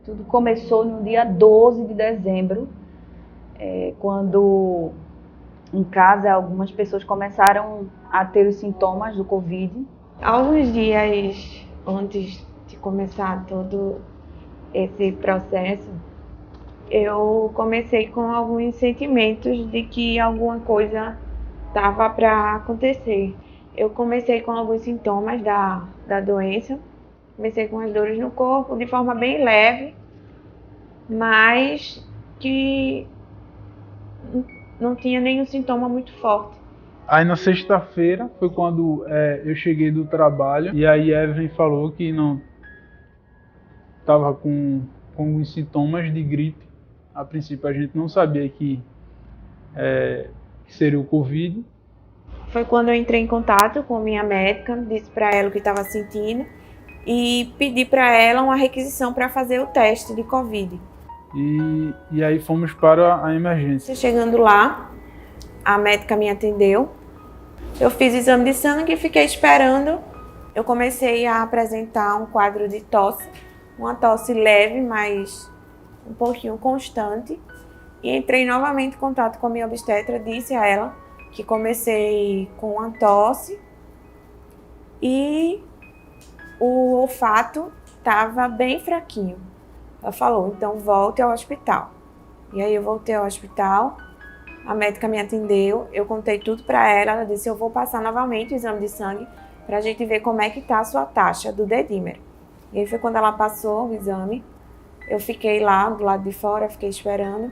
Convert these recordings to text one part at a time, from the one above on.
Tudo começou no dia 12 de dezembro, quando em casa algumas pessoas começaram a ter os sintomas do Covid. Alguns dias antes de começar todo esse processo, eu comecei com alguns sentimentos de que alguma coisa estava para acontecer. Eu comecei com alguns sintomas da doença, comecei com as dores no corpo de forma bem leve, mas que não tinha nenhum sintoma muito forte. Aí na sexta-feira foi quando eu cheguei do trabalho e aí Evelyn falou que não estava com alguns sintomas de gripe. A princípio a gente não sabia que seria o Covid. Foi quando eu entrei em contato com minha médica, disse para ela o que estava sentindo e pedi para ela uma requisição para fazer o teste de Covid. E aí fomos para a emergência. Chegando lá, a médica me atendeu. Eu fiz exame de sangue e fiquei esperando. Eu comecei a apresentar um quadro de tosse, uma tosse leve, mas um pouquinho constante. E entrei novamente em contato com a minha obstetra, disse a ela que comecei com uma tosse e o olfato estava bem fraquinho. Ela falou, então volte ao hospital. E aí eu voltei ao hospital, a médica me atendeu, eu contei tudo para ela, ela disse, eu vou passar novamente o exame de sangue para a gente ver como é que está a sua taxa do D-dímero. E aí foi quando ela passou o exame, eu fiquei lá do lado de fora, fiquei esperando.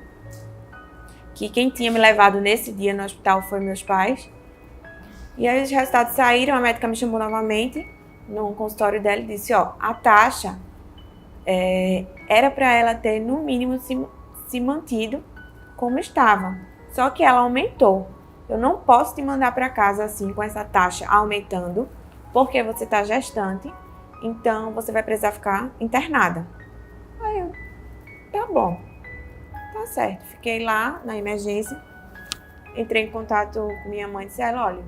Que quem tinha me levado nesse dia no hospital foi meus pais. E aí os resultados saíram, a médica me chamou novamente no consultório dela e disse, ó, a taxa era para ela ter no mínimo se mantido como estava, só que ela aumentou. Eu não posso te mandar para casa assim com essa taxa aumentando, porque você está gestante, então você vai precisar ficar internada. Aí eu, tá bom. Tá certo, fiquei lá na emergência, entrei em contato com minha mãe e disse, olha,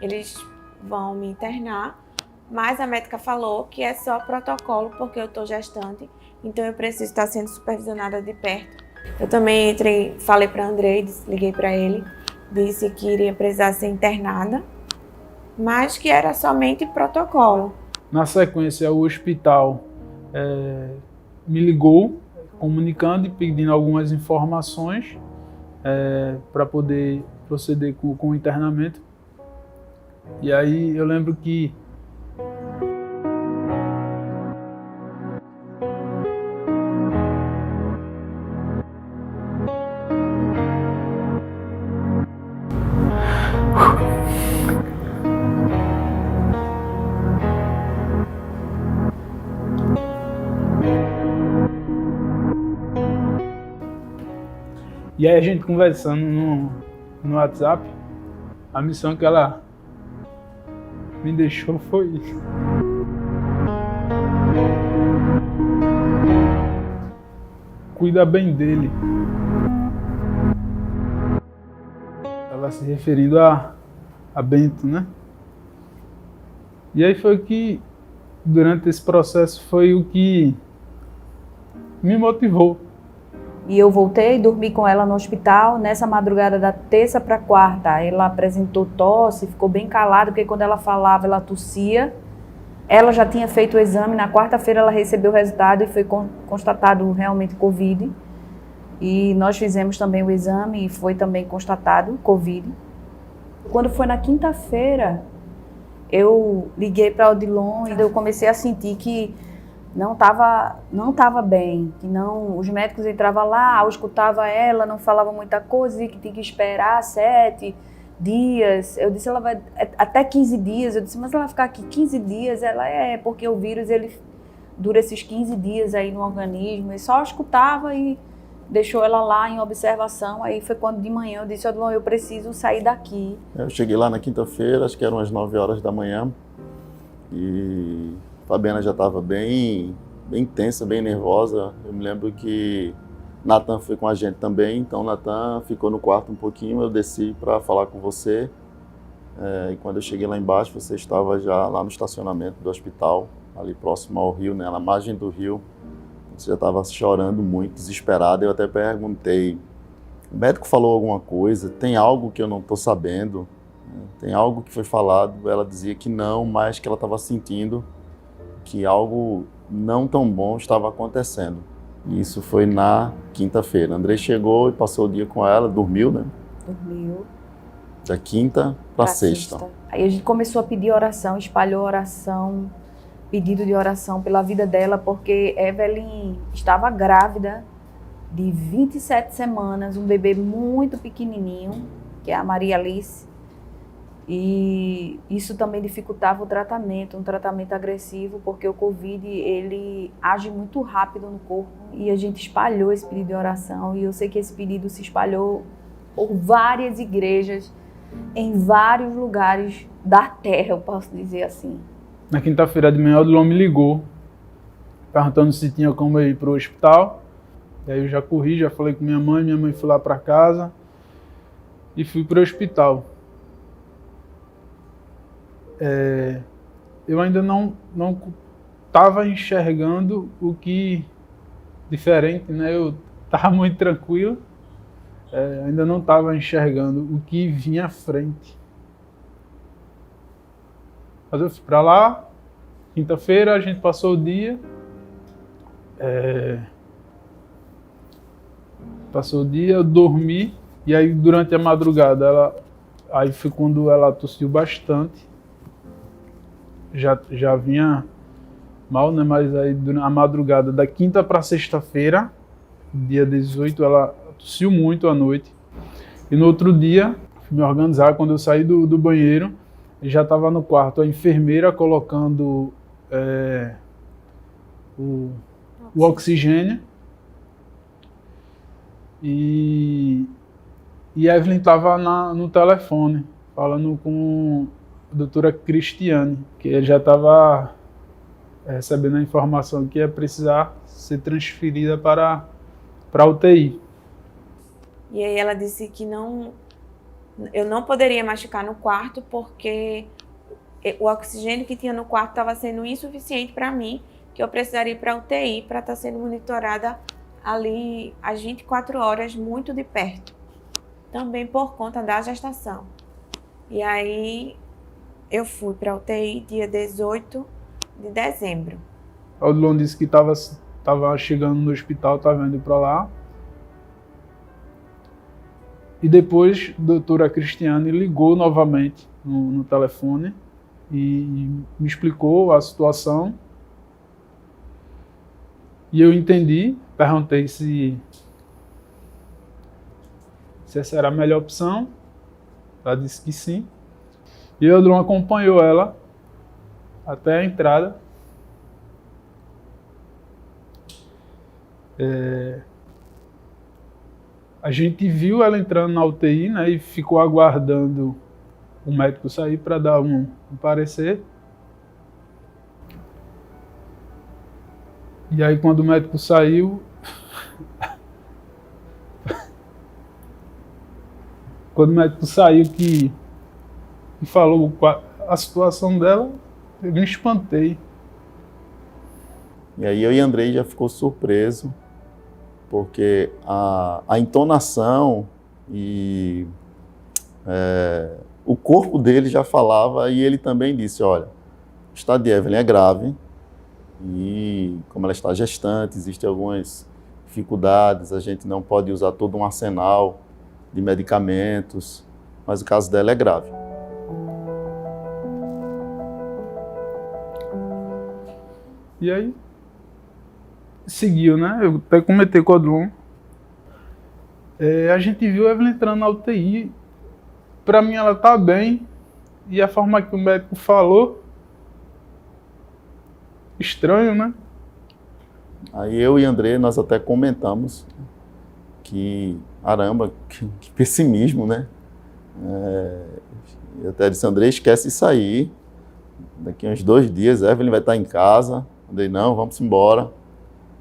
eles vão me internar, mas a médica falou que é só protocolo porque eu tô gestante, então eu preciso estar sendo supervisionada de perto. Eu também falei para Andrei, liguei para ele, disse que iria precisar ser internada, mas que era somente protocolo. Na sequência, o hospital me ligou, comunicando e pedindo algumas informações para poder proceder com o internamento. E aí eu lembro que E aí a gente conversando no WhatsApp, a missão que ela me deixou foi isso. Cuida bem dele. Estava se referindo a Bento, né? E aí foi que, durante esse processo, foi o que me motivou. E eu voltei, dormi com ela no hospital, nessa madrugada da terça para quarta. Ela apresentou tosse, ficou bem calada, porque quando ela falava, ela tossia. Ela já tinha feito o exame, na quarta-feira ela recebeu o resultado e foi constatado realmente Covid. E nós fizemos também o exame e foi também constatado Covid. Quando foi na quinta-feira, eu liguei para a Odilon e eu comecei a sentir que não estava bem, que não, os médicos entravam lá, eu escutava ela, não falava muita coisa, e que tinha que esperar 7 dias. Eu disse, ela vai até 15 dias. Eu disse, mas ela vai ficar aqui 15 dias? Ela porque o vírus ele dura esses 15 dias aí no organismo. E só escutava e deixou ela lá em observação. Aí foi quando de manhã eu disse, Odilon, eu preciso sair daqui. Eu cheguei lá na quinta-feira, acho que eram as 9 horas da manhã, e Fabiana já estava bem tensa, bem nervosa. Eu me lembro que Natan foi com a gente também, então Natan ficou no quarto um pouquinho, eu desci para falar com você. E quando eu cheguei lá embaixo, você estava já lá no estacionamento do hospital, ali próximo ao rio, né, na margem do rio, Você já estava chorando muito, desesperada. Eu até perguntei, o médico falou alguma coisa? Tem algo que eu não estou sabendo? Tem algo que foi falado? Ela dizia que não, mas que ela estava sentindo que algo não tão bom estava acontecendo. Isso foi na quinta-feira. Andrei chegou e passou o dia com ela, dormiu, né? Dormiu. Da quinta para sexta. Aí a gente começou a pedir oração, espalhou oração, pedido de oração pela vida dela, porque Evelyn estava grávida de 27 semanas, um bebê muito pequenininho, que é a Maria Alice. E isso também dificultava o tratamento, um tratamento agressivo, porque o Covid, ele age muito rápido no corpo. E a gente espalhou esse pedido de oração, e eu sei que esse pedido se espalhou por várias igrejas, em vários lugares da terra, eu posso dizer assim. Na quinta-feira de manhã, o Odilon me ligou, perguntando se tinha como eu ir para o hospital. E aí eu já corri, já falei com minha mãe foi lá para casa e fui para o hospital. Eu ainda não estava enxergando o que diferente, né? Eu estava muito tranquilo, ainda não estava enxergando o que vinha à frente. Mas eu fui para lá, quinta-feira a gente passou o dia, eu dormi, e aí durante a madrugada, aí foi quando ela tossiu bastante. Já vinha mal, né? Mas aí durante a madrugada da quinta para sexta-feira, dia 18, ela tossiu muito à noite. E no outro dia, fui me organizar, quando eu saí do banheiro, já estava no quarto a enfermeira colocando o oxigênio. E Evelyn estava no telefone, falando com a doutora Cristiane, que ele já estava recebendo a informação que ia precisar ser transferida para a UTI. E aí ela disse que eu não poderia mais ficar no quarto porque o oxigênio que tinha no quarto estava sendo insuficiente para mim, que eu precisaria ir para a UTI para estar sendo monitorada ali às 24 horas, muito de perto. Também por conta da gestação. E aí eu fui para a UTI dia 18 de dezembro. O Odilon disse que estava chegando no hospital, estava indo para lá. E depois a doutora Cristiane ligou novamente no telefone e me explicou a situação. E eu entendi, perguntei se essa era a melhor opção. Ela disse que sim. E o Odilon acompanhou ela até a entrada. A gente viu ela entrando na UTI, né, e ficou aguardando o médico sair para dar um parecer. E aí quando o médico saiu, que falou a situação dela, eu me espantei. E aí eu e Andrei já ficou surpreso, porque a entonação e o corpo dele já falava, e ele também disse, olha, o estado de Evelyn é grave, e como ela está gestante, existem algumas dificuldades, a gente não pode usar todo um arsenal de medicamentos, mas o caso dela é grave. E aí, seguiu, né? Eu até comentei com o Odilon. A gente viu a Evelyn entrando na UTI. Pra mim, ela tá bem. E a forma que o médico falou, estranho, né? Aí eu e André, nós até comentamos que, caramba, que pessimismo, né? Eu até disse, André, esquece isso aí. Daqui a uns 2 dias, a Evelyn vai estar em casa. Andrei, não, vamos embora.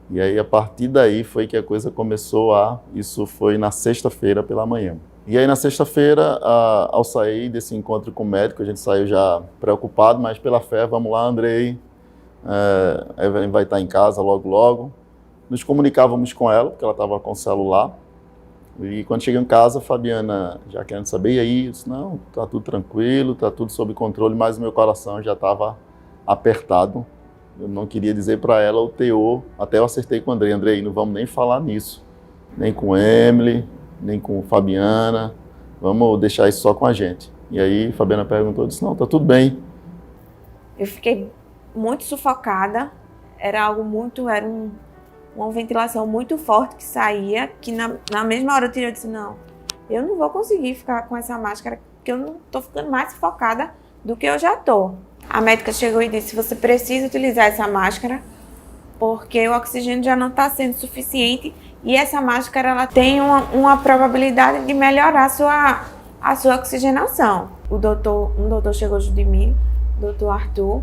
E aí, a partir daí, foi que a coisa começou Isso foi na sexta-feira pela manhã. E aí, na sexta-feira, ao sair desse encontro com o médico, a gente saiu já preocupado, mas pela fé, vamos lá, Andrei. A Evelyn vai estar em casa logo, logo. nos comunicávamos com ela, porque ela estava com o celular. E quando cheguei em casa, a Fabiana já querendo saber, e aí, eu disse, não, tá tudo tranquilo, tá tudo sob controle, mas o meu coração já estava apertado. Eu não queria dizer para ela o teor, até eu acertei com o Andrei, não vamos nem falar nisso, nem com Emily, nem com Fabiana, vamos deixar isso só com a gente. E aí, Fabiana perguntou, disse, não, tá tudo bem. Eu fiquei muito sufocada, era uma ventilação muito forte que saía, que na mesma hora eu tirei e disse, não, eu não vou conseguir ficar com essa máscara, porque eu não tô ficando mais sufocada do que eu já tô. A médica chegou e disse, você precisa utilizar essa máscara, porque o oxigênio já não está sendo suficiente e essa máscara ela tem uma probabilidade de melhorar a sua oxigenação. Um doutor chegou junto de mim, o doutor Arthur,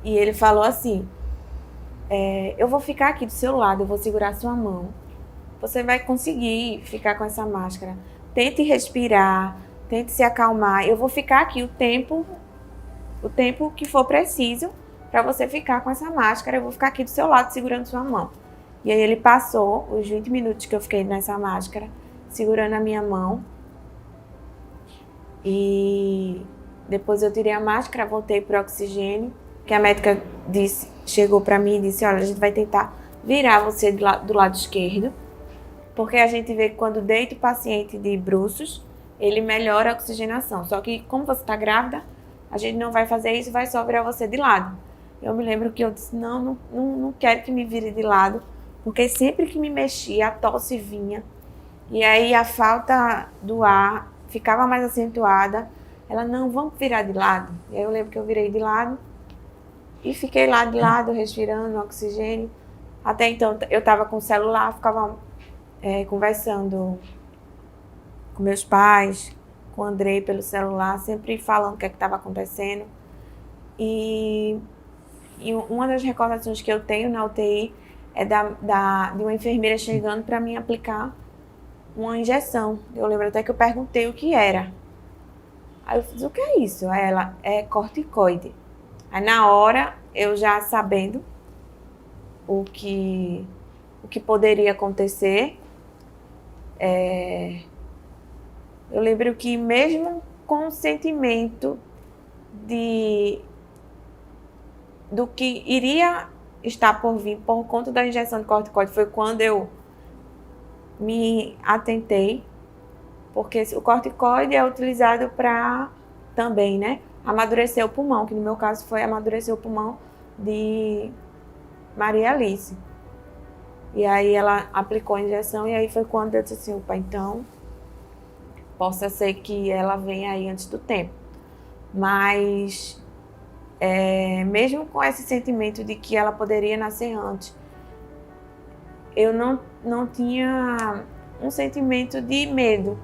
e ele falou assim, eu vou ficar aqui do seu lado, eu vou segurar sua mão. Você vai conseguir ficar com essa máscara. Tente respirar, tente se acalmar. Eu vou ficar aqui o tempo que for preciso para você ficar com essa máscara. Eu vou ficar aqui do seu lado segurando sua mão. E aí ele passou os 20 minutos que eu fiquei nessa máscara, segurando a minha mão. E depois eu tirei a máscara, voltei para o oxigênio, que a médica chegou para mim e disse, olha, a gente vai tentar virar você do lado esquerdo, porque a gente vê que quando deita o paciente de bruços, ele melhora a oxigenação. Só que como você está grávida, a gente não vai fazer isso, vai só virar você de lado. Eu me lembro que eu disse, não quero que me vire de lado, porque sempre que me mexia, a tosse vinha. E aí a falta do ar ficava mais acentuada. Ela, não, vamos virar de lado. E aí eu lembro que eu virei de lado e fiquei lá de lado, respirando oxigênio. Até então eu estava com o celular, ficava conversando com meus pais, com o Andrei pelo celular, sempre falando o que estava acontecendo. E uma das recordações que eu tenho na UTI é de uma enfermeira chegando para mim aplicar uma injeção. Eu lembro até que eu perguntei o que era. Aí eu fiz, o que é isso? Aí ela, é corticoide. Aí na hora, eu já sabendo o que poderia acontecer, eu lembro que mesmo com o sentimento do que iria estar por vir por conta da injeção de corticoide, foi quando eu me atentei, porque o corticoide é utilizado para também, né, amadurecer o pulmão, que no meu caso foi amadurecer o pulmão de Maria Alice. E aí ela aplicou a injeção e aí foi quando eu disse assim, opa, então possa ser que ela venha aí antes do tempo. Mas mesmo com esse sentimento de que ela poderia nascer antes, eu não tinha um sentimento de medo.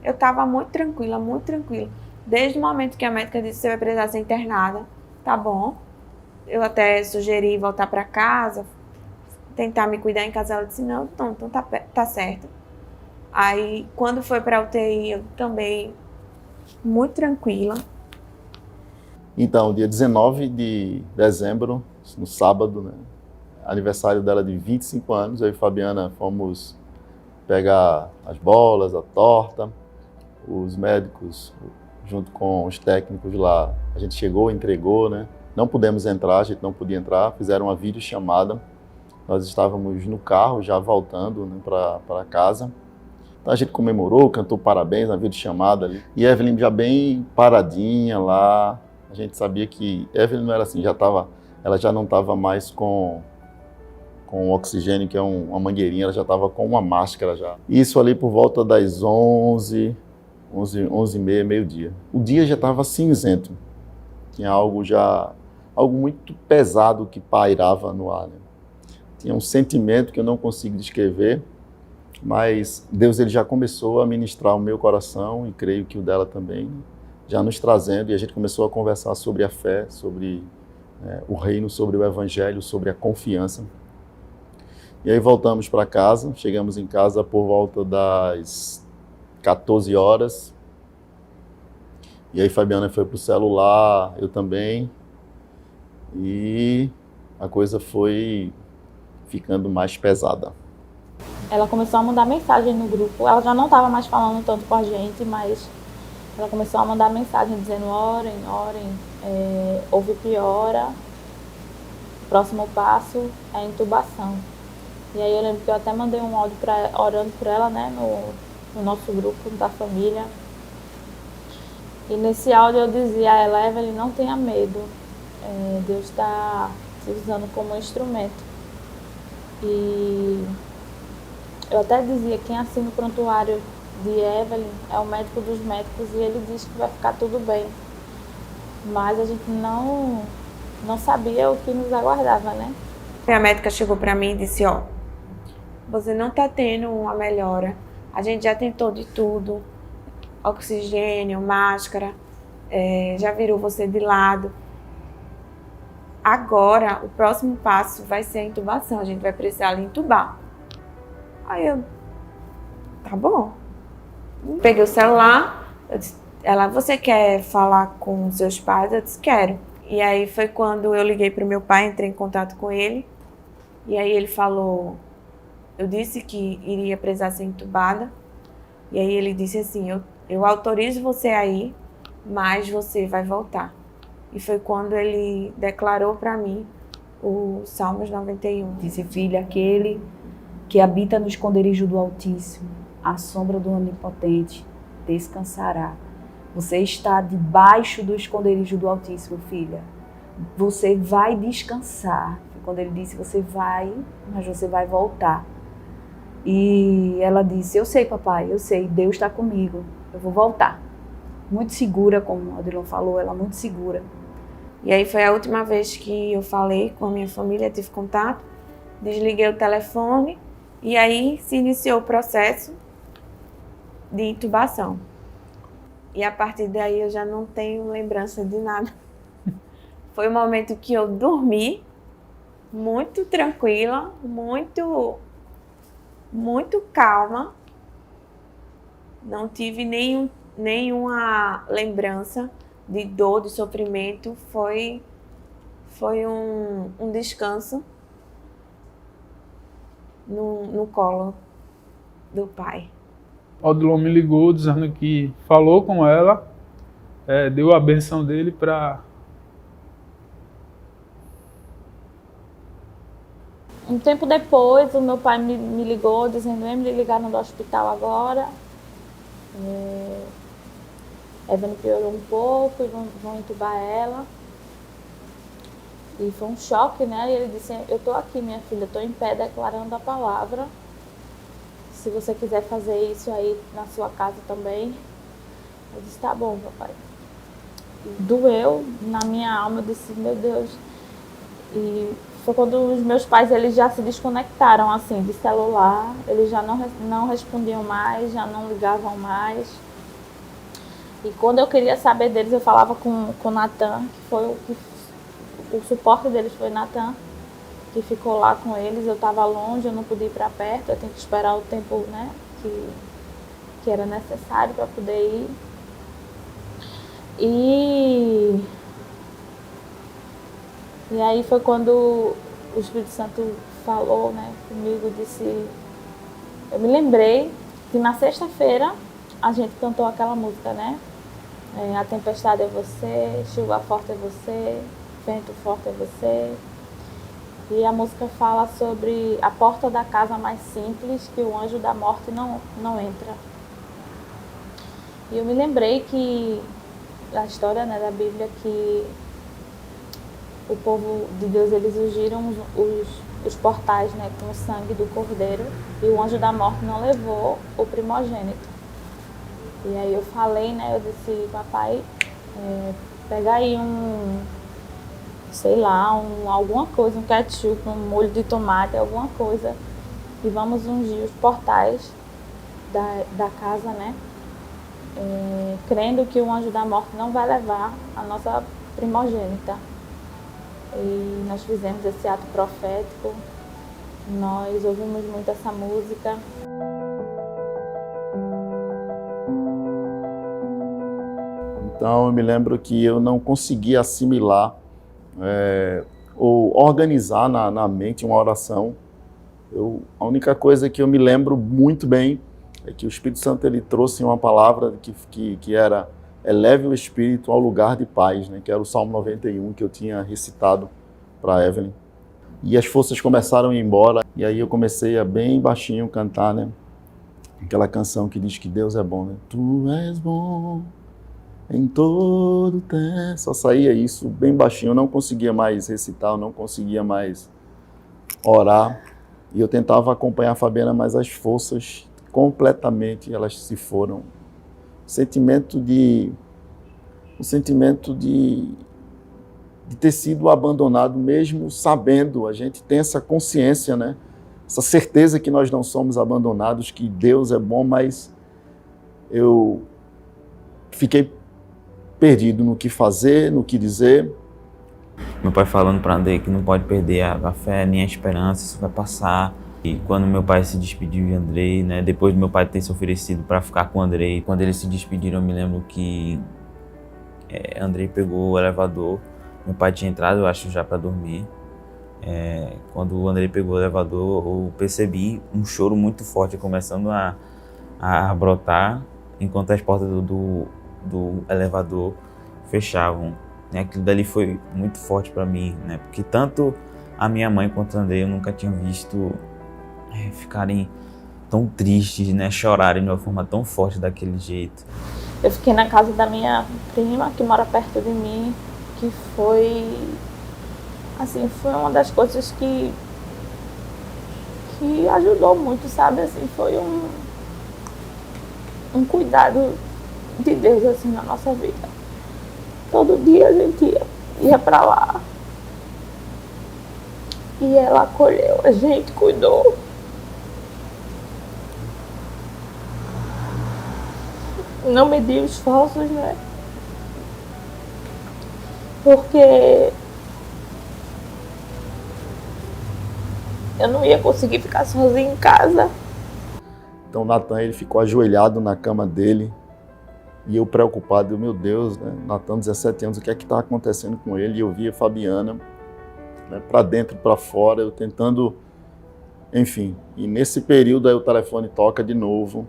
Eu estava muito tranquila, muito tranquila. Desde o momento que a médica disse que você vai precisar ser internada, tá bom. Eu até sugeri voltar para casa, tentar me cuidar em casa. Ela disse, não, então tá certo. Aí, quando foi para a UTI, eu também muito tranquila. Então, dia 19 de dezembro, no sábado, né, aniversário dela de 25 anos, eu e Fabiana fomos pegar as bolas, a torta, os médicos, junto com os técnicos lá, a gente chegou, entregou, né? Não pudemos entrar, a gente não podia entrar, fizeram uma videochamada, nós estávamos no carro já voltando, né, para casa. Então a gente comemorou, cantou parabéns na videochamada ali, e Evelyn já bem paradinha lá, a gente sabia que Evelyn não era assim, ela já não estava mais com oxigênio, que é uma mangueirinha, ela já estava com uma máscara já. Isso ali por volta das 11h30, meio-dia. O dia já estava cinzento, tinha algo muito pesado que pairava no ar, né? Tinha um sentimento que eu não consigo descrever, mas Deus ele já começou a ministrar o meu coração e creio que o dela também, já nos trazendo, e a gente começou a conversar sobre a fé, sobre o reino, sobre o evangelho, sobre a confiança. E aí voltamos para casa, chegamos em casa por volta das 14 horas. E aí Fabiana foi para o celular, eu também. E a coisa foi ficando mais pesada. Ela começou a mandar mensagem no grupo. Ela já não estava mais falando tanto com a gente, mas ela começou a mandar mensagem dizendo: orem, orem, houve piora, o próximo passo é a intubação. E aí eu lembro que eu até mandei um áudio orando por ela, né, no nosso grupo da família. E nesse áudio eu dizia a ela: Evelyn, não tenha medo, Deus está se usando como instrumento. E eu até dizia: quem assina o prontuário de Evelyn é o médico dos médicos e ele diz que vai ficar tudo bem. Mas a gente não sabia o que nos aguardava, né? A médica chegou para mim e disse: ó, você não está tendo uma melhora. A gente já tentou de tudo, oxigênio, máscara, já virou você de lado. Agora, o próximo passo vai ser a intubação. A gente vai precisar lhe intubar. Aí eu, tá bom. Peguei o celular, eu disse, você quer falar com seus pais? Eu disse, quero. E aí foi quando eu liguei para o meu pai, entrei em contato com ele. E aí ele falou, eu disse que iria precisar ser entubada. E aí ele disse assim, eu autorizo você a ir, mas você vai voltar. E foi quando ele declarou para mim o Salmos 91. Disse: filha, aquele que habita no esconderijo do Altíssimo, à sombra do Onipotente, descansará. Você está debaixo do esconderijo do Altíssimo, filha. Você vai descansar. Quando ele disse: você vai, mas você vai voltar. E ela disse: eu sei, papai, eu sei, Deus está comigo, eu vou voltar. Muito segura, como o Odilon falou, ela muito segura. E aí foi a última vez que eu falei com a minha família, tive contato, desliguei o telefone e aí se iniciou o processo de intubação. E a partir daí eu já não tenho lembrança de nada. Foi um momento que eu dormi muito tranquila, muito calma. Não tive nenhuma lembrança de dor, de sofrimento. Foi um descanso no colo do pai. Odilon me ligou dizendo que falou com ela, deu a benção dele para... Um tempo depois, o meu pai me ligou dizendo: Emily, ligaram do hospital agora. Evelyn piorou um pouco e vão entubar ela. E foi um choque, né? E ele disse: eu tô aqui, minha filha, tô em pé declarando a palavra. Se você quiser fazer isso aí na sua casa também. Eu disse: tá bom, papai. E doeu na minha alma, eu disse: meu Deus. E foi quando os meus pais, eles já se desconectaram, assim, de celular. Eles já não respondiam mais, já não ligavam mais. E quando eu queria saber deles, eu falava com o Natan, que foi o suporte deles foi Natan, que ficou lá com eles. Eu estava longe, eu não podia ir para perto, eu tinha que esperar o tempo, né, que era necessário para poder ir. E aí foi quando o Espírito Santo falou, né, comigo, disse... Eu me lembrei que na sexta-feira a gente cantou aquela música, né? A tempestade é você, chuva forte é você, vento forte é você. E a música fala sobre a porta da casa mais simples, que o anjo da morte não entra. E eu me lembrei que a história, né, da Bíblia, que o povo de Deus, eles ungiram os portais, né, com o sangue do Cordeiro, e o anjo da morte não levou o primogênito. E aí eu falei, né, eu disse: papai, pega aí alguma coisa, um ketchup, um molho de tomate, alguma coisa, e vamos ungir os portais da casa, né, crendo que o anjo da morte não vai levar a nossa primogênita. E nós fizemos esse ato profético, nós ouvimos muito essa música. Então eu me lembro que eu não conseguia assimilar ou organizar na mente uma oração A única coisa que eu me lembro muito bem é que o Espírito Santo ele trouxe uma palavra que era eleve o espírito ao lugar de paz, né? Que era o Salmo 91 que eu tinha recitado para Evelyn. E as forças começaram a ir embora, e aí eu comecei a bem baixinho cantar, né? Aquela canção que diz que Deus é bom, né? Tu és bom em todo tempo. Só saía isso bem baixinho, eu não conseguia mais recitar, eu não conseguia mais orar. E eu tentava acompanhar a Fabiana, mas as forças completamente, elas se foram. O sentimento de ter sido abandonado, mesmo sabendo, a gente tem essa consciência, né? Essa certeza que nós não somos abandonados, que Deus é bom, mas eu fiquei perdido no que fazer, no que dizer. Meu pai falando para Andrei que não pode perder a fé nem a esperança, isso vai passar. E quando meu pai se despediu de Andrei, né, depois do meu pai ter se oferecido para ficar com Andrei, quando eles se despediram, eu me lembro que Andrei pegou o elevador. Meu pai tinha entrado, eu acho, já para dormir. Quando o Andrei pegou o elevador, eu percebi um choro muito forte começando a brotar, enquanto as portas do elevador fechavam. Aquilo dali foi muito forte para mim, né? Porque tanto a minha mãe quanto o Andrei eu nunca tinha visto ficarem tão tristes, né? Chorarem de uma forma tão forte daquele jeito. Eu fiquei na casa da minha prima, que mora perto de mim, que foi uma das coisas que ajudou muito, sabe? Assim, foi um cuidado de Deus assim na nossa vida. Todo dia a gente ia pra lá. E ela acolheu a gente, cuidou. Não mediu esforços, né? Porque eu não ia conseguir ficar sozinha em casa. Então Natan, ele ficou ajoelhado na cama dele, e eu preocupado, meu Deus, né? Natan, 17 anos, o que é que está acontecendo com ele? E eu via Fabiana, né, para dentro, para fora, eu tentando, enfim. E nesse período aí o telefone toca de novo,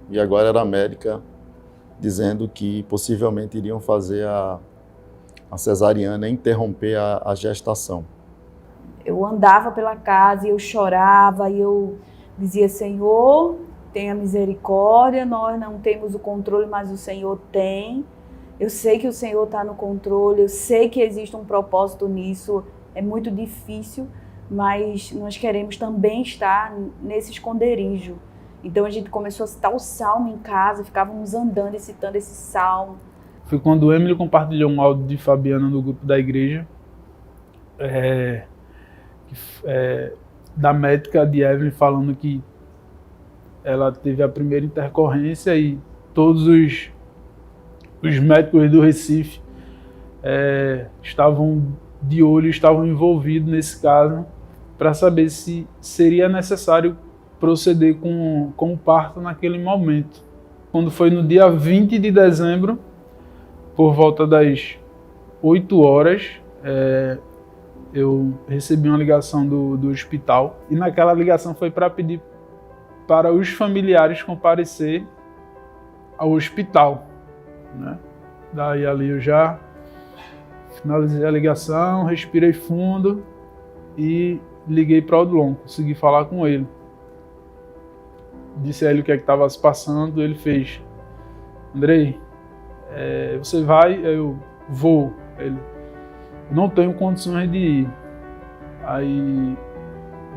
e agora era a médica dizendo que possivelmente iriam fazer a cesariana, interromper a gestação. Eu andava pela casa e eu chorava e eu dizia, Senhor, tenha misericórdia, nós não temos o controle, mas o Senhor tem. Eu sei que o Senhor está no controle, eu sei que existe um propósito nisso, é muito difícil, mas nós queremos também estar nesse esconderijo. Então a gente começou a citar o Salmo em casa, ficávamos andando e citando esse Salmo. Foi quando o Emily compartilhou um áudio de Fabiana no grupo da igreja, da médica de Evelyn, falando que ela teve a primeira intercorrência e todos os médicos do Recife estavam de olho, estavam envolvidos nesse caso para saber se seria necessário proceder com o parto naquele momento. Quando foi no dia 20 de dezembro, por volta das 8 horas, eu recebi uma ligação do hospital, e naquela ligação foi para pedir para os familiares comparecer ao hospital, né? Daí ali eu já finalizei a ligação, respirei fundo e liguei para o Odilon, consegui falar com ele. Disse a ele o que é que estava se passando, ele fez, Andrei, você vai? Eu vou. Ele, não tenho condições de ir. Aí,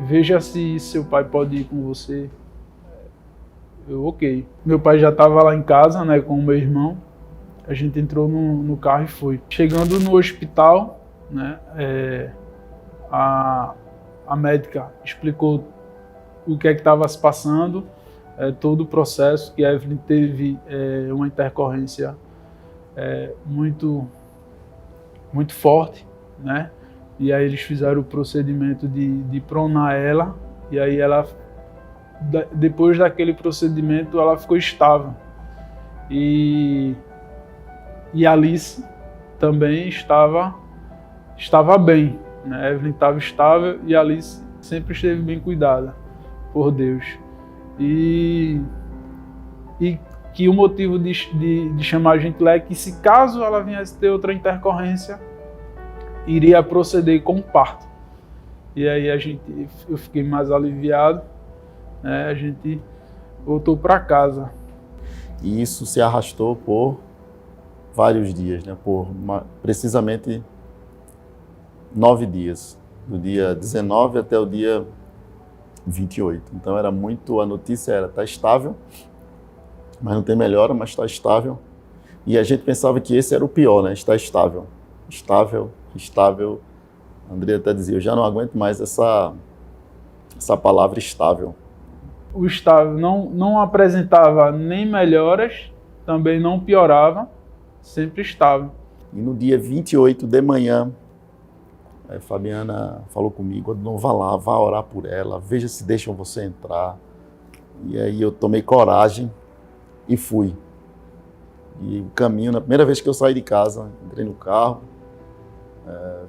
veja se seu pai pode ir com você. Eu, ok. Meu pai já estava lá em casa, né, com o meu irmão. A gente entrou no carro e foi. Chegando no hospital, né, a médica explicou o que é que estava se passando, todo o processo, que a Evelyn teve uma intercorrência muito forte, né? E aí eles fizeram o procedimento de pronar ela, e aí ela, depois daquele procedimento, ela ficou estável. E Alice também estava bem, né? A Evelyn estava estável e Alice sempre esteve bem cuidada. por Deus. E que o motivo de chamar a gente lá é que, se caso ela viesse ter outra intercorrência, iria proceder com o parto. E aí eu fiquei mais aliviado, né? A gente voltou para casa. E isso se arrastou por vários dias, né? Precisamente 9 dias, do dia 19 até o dia 28. Então a notícia era, tá estável, mas não tem melhora, mas está estável. E a gente pensava que esse era o pior, né? Está estável. Estável. A Andrea até dizia, eu já não aguento mais essa palavra estável. O estável não apresentava nem melhoras, também não piorava, sempre estável. E no dia 28 de manhã, a Fabiana falou comigo, não vá lá, vá orar por ela, veja se deixam você entrar. E aí eu tomei coragem e fui. E o caminho, na primeira vez que eu saí de casa, entrei no carro,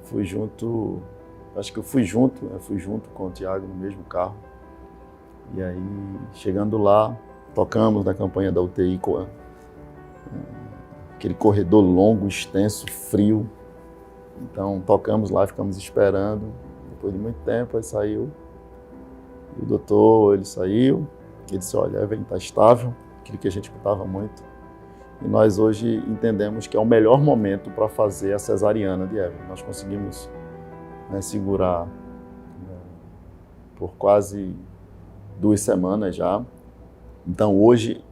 fui junto com o Tiago no mesmo carro. E aí, chegando lá, tocamos na campanha da UTI, aquele corredor longo, extenso, frio. Então, tocamos lá, ficamos esperando. Depois de muito tempo, aí saiu. E o doutor, ele saiu. Ele disse, olha, Evelyn está estável, aquilo que a gente escutava muito. E nós hoje entendemos que é o melhor momento para fazer a cesariana de Evelyn. Nós conseguimos, né, segurar por quase 2 semanas já. Então hoje,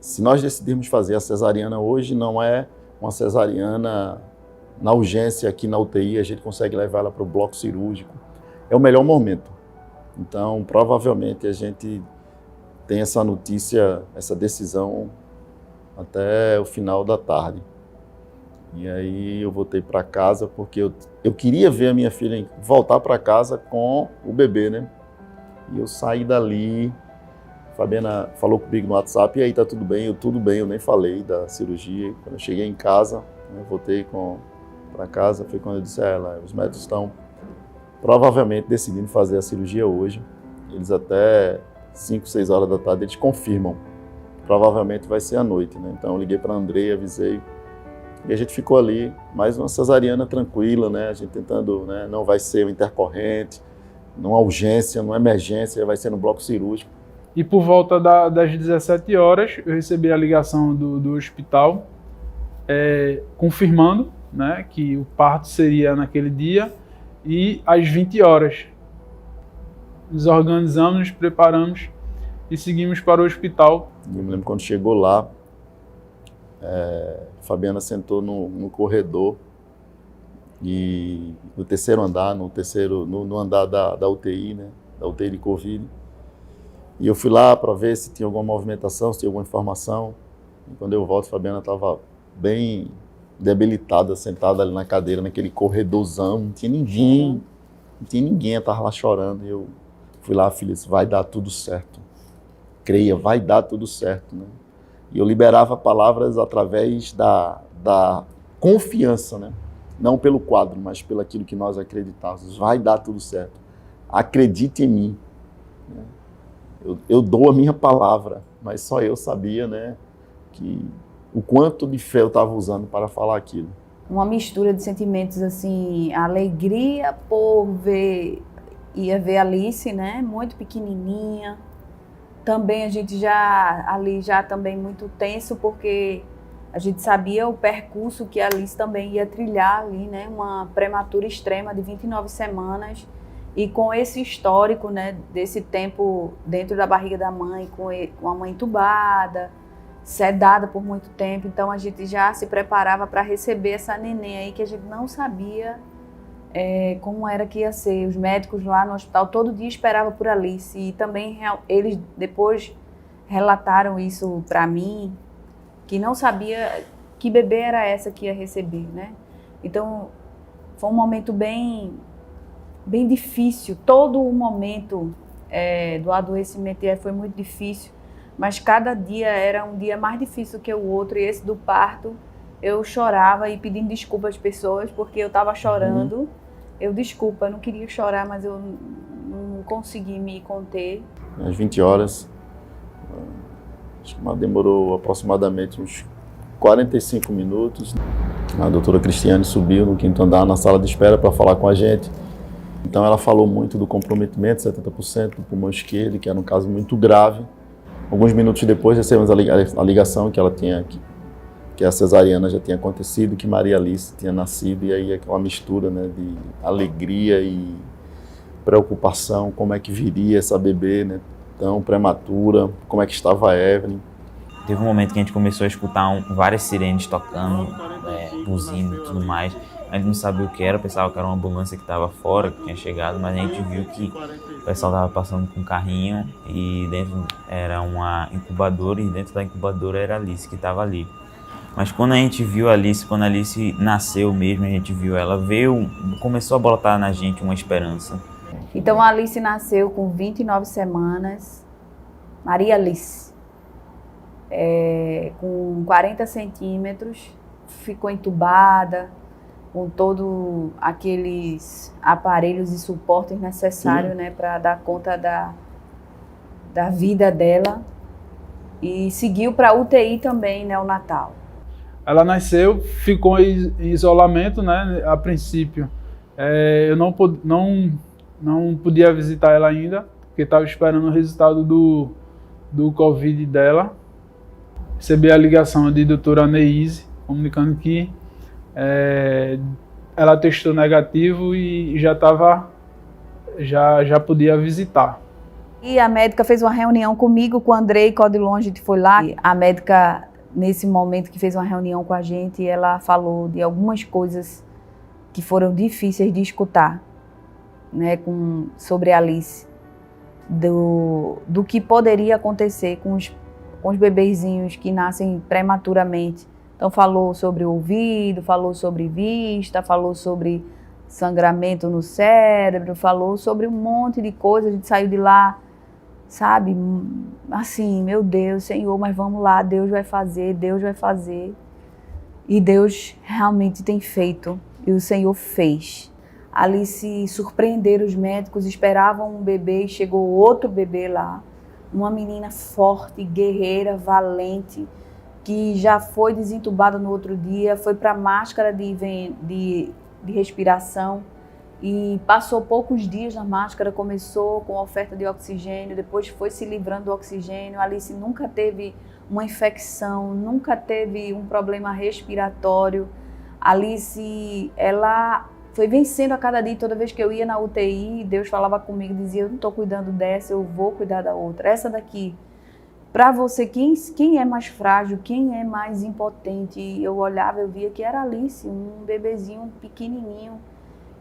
se nós decidirmos fazer a cesariana hoje, não é uma cesariana na urgência aqui na UTI, a gente consegue levar ela para o bloco cirúrgico. É o melhor momento. Então, provavelmente, a gente tem essa notícia, essa decisão até o final da tarde. E aí eu voltei para casa porque eu queria ver a minha filha voltar para casa com o bebê, né? E eu saí dali, a Fabiana falou comigo no WhatsApp, e aí, tá tudo bem? Tudo bem, eu nem falei da cirurgia. Quando eu cheguei em casa, eu voltei para casa, foi quando eu disse a ela, os médicos estão provavelmente decidindo fazer a cirurgia hoje. Eles até 5, 6 horas da tarde, eles confirmam. Provavelmente vai ser à noite, né? Então eu liguei para a Andrea, avisei. E a gente ficou ali, mais uma cesariana tranquila, né? A gente tentando, né? Não vai ser um intercorrente, não há urgência, não é emergência, vai ser no bloco cirúrgico. E por volta das 17 horas, eu recebi a ligação do hospital, confirmando, né, que o parto seria naquele dia, e às 20 horas. Nos organizamos, nos preparamos e seguimos para o hospital. Eu me lembro quando chegou lá, Fabiana sentou no corredor, e no terceiro andar, no andar da UTI, né, da UTI de Covid. E eu fui lá para ver se tinha alguma movimentação, se tinha alguma informação. E quando eu volto, a Fabiana estava bem debilitada, sentada ali na cadeira, naquele corredorzão, não tinha ninguém, ela estava lá chorando. E eu fui lá, filha, disse, vai dar tudo certo. Creia, vai dar tudo certo, né? E eu liberava palavras através da confiança, né? Não pelo quadro, mas pelo aquilo que nós acreditávamos. Vai dar tudo certo. Acredite em mim. Eu dou a minha palavra, mas só eu sabia, né, que o quanto de fé eu estava usando para falar aquilo. Uma mistura de sentimentos, assim, alegria por ia ver Alice, né, muito pequenininha. Também a gente já também muito tenso, porque a gente sabia o percurso que a Alice também ia trilhar ali, né, uma prematura extrema de 29 semanas. E com esse histórico, né, desse tempo dentro da barriga da mãe, com a mãe entubada, sedada por muito tempo, então a gente já se preparava para receber essa neném aí que a gente não sabia como era que ia ser. Os médicos lá no hospital todo dia esperavam por Alice, e também eles depois relataram isso para mim, que não sabia que bebê era essa que ia receber, né? Então foi um momento bem difícil. Todo o momento do adoecimento foi muito difícil, mas cada dia era um dia mais difícil que o outro. E esse do parto, eu chorava e pedindo desculpa às pessoas, porque eu estava chorando. Eu não queria chorar, mas eu não consegui me conter. Às 20 horas, acho que demorou aproximadamente uns 45 minutos. A doutora Cristiane subiu no 5º andar na sala de espera para falar com a gente. Então ela falou muito do comprometimento, 70% do pulmão esquerdo, que era um caso muito grave. Alguns minutos depois recebemos a ligação que ela tinha, que a cesariana já tinha acontecido, que Maria Alice tinha nascido, e aí aquela mistura, né, de alegria e preocupação, como é que viria essa bebê, né, tão prematura, como é que estava a Evelyn. Teve um momento que a gente começou a escutar várias sirenes tocando, buzina e tudo mais. A gente não sabia o que era, pensava que era uma ambulância que estava fora, que tinha chegado, mas a gente viu que o pessoal estava passando com um carrinho e dentro era uma incubadora, e dentro da incubadora era a Alice que estava ali. Mas quando a gente viu a Alice, quando a Alice nasceu mesmo, a gente viu ela, começou a botar na gente uma esperança. Então a Alice nasceu com 29 semanas, Maria Alice, com 40 centímetros, ficou entubada, com todos aqueles aparelhos e suportes necessários, né, para dar conta da vida dela, e seguiu para UTI também, neonatal. Ela nasceu, ficou em isolamento, né, a princípio. Eu não podia visitar ela ainda, porque estava esperando o resultado do Covid dela. Recebi a ligação de doutora Neise, comunicando que ela testou negativo e já podia visitar. E a médica fez uma reunião comigo, com o Andrei Codilon, a gente foi lá. E a médica, nesse momento que fez uma reunião com a gente, ela falou de algumas coisas que foram difíceis de escutar, né, sobre a Alice, do que poderia acontecer com os bebezinhos que nascem prematuramente. Então falou sobre o ouvido, falou sobre vista, falou sobre sangramento no cérebro, falou sobre um monte de coisa. A gente saiu de lá, sabe, assim, meu Deus, Senhor, mas vamos lá, Deus vai fazer, Deus vai fazer. E Deus realmente tem feito, e o Senhor fez. Ali se surpreenderam os médicos, esperavam um bebê e chegou outro bebê lá. Uma menina forte, guerreira, valente, que já foi desentubada no outro dia, foi para máscara de respiração e passou poucos dias na máscara, começou com oferta de oxigênio, depois foi se livrando do oxigênio. A Alice nunca teve uma infecção, nunca teve um problema respiratório. A Alice, ela foi vencendo a cada dia. Toda vez que eu ia na UTI, Deus falava comigo, dizia, eu não estou cuidando dessa, eu vou cuidar da outra. Essa daqui, para você, quem é mais frágil, quem é mais impotente? Eu olhava, eu via que era Alice, um bebezinho pequenininho.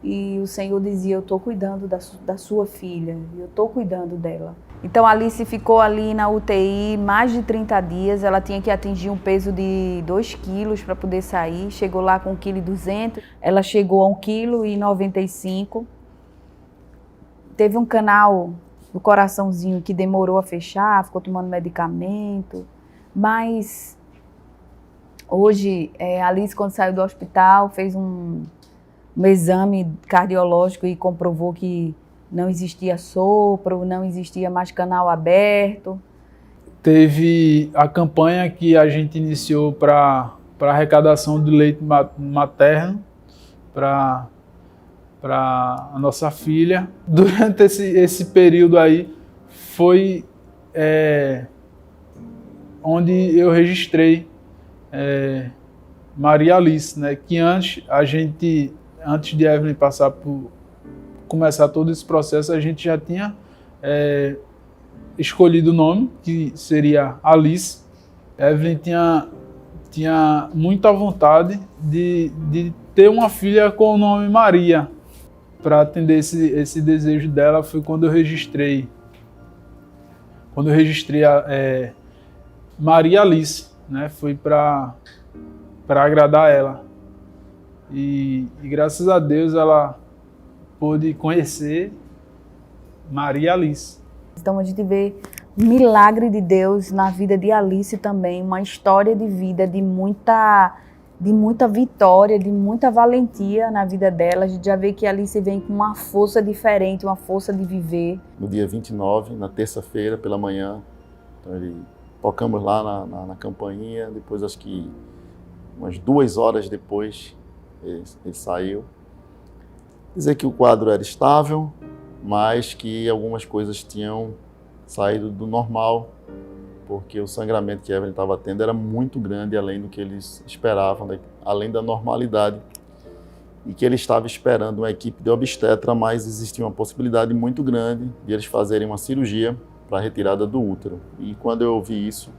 E o Senhor dizia, eu estou cuidando da sua filha, eu estou cuidando dela. Então a Alice ficou ali na UTI mais de 30 dias, ela tinha que atingir um peso de 2 quilos para poder sair, chegou lá com 1,2 kg, ela chegou a 1,95 kg. Teve um canal do coraçãozinho que demorou a fechar, ficou tomando medicamento, mas hoje a Alice, quando saiu do hospital, fez um exame cardiológico e comprovou que não existia sopro, não existia mais canal aberto. Teve a campanha que a gente iniciou para arrecadação de leite materno para a nossa filha. Durante esse período aí foi onde eu registrei Maria Alice, né, que antes de Evelyn começar todo esse processo, a gente já tinha escolhido o nome, que seria Alice. Evelyn tinha muita vontade de ter uma filha com o nome Maria. Para atender esse desejo dela, foi quando eu registrei Maria Alice, né? Foi para agradar ela. E graças a Deus ela pôde conhecer Maria Alice. Então a gente vê o milagre de Deus na vida de Alice também, uma história de vida de muita de muita vitória, de muita valentia na vida dela. A gente já vê que a Alice vem com uma força diferente, uma força de viver. No dia 29, na terça-feira, pela manhã, então tocamos lá na campainha, depois acho que umas 2 horas depois ele saiu. Dizer que o quadro era estável, mas que algumas coisas tinham saído do normal, porque o sangramento que Evelyn estava tendo era muito grande, além do que eles esperavam, além da normalidade, e que ele estava esperando uma equipe de obstetra, mas existia uma possibilidade muito grande de eles fazerem uma cirurgia para a retirada do útero. E quando eu ouvi isso,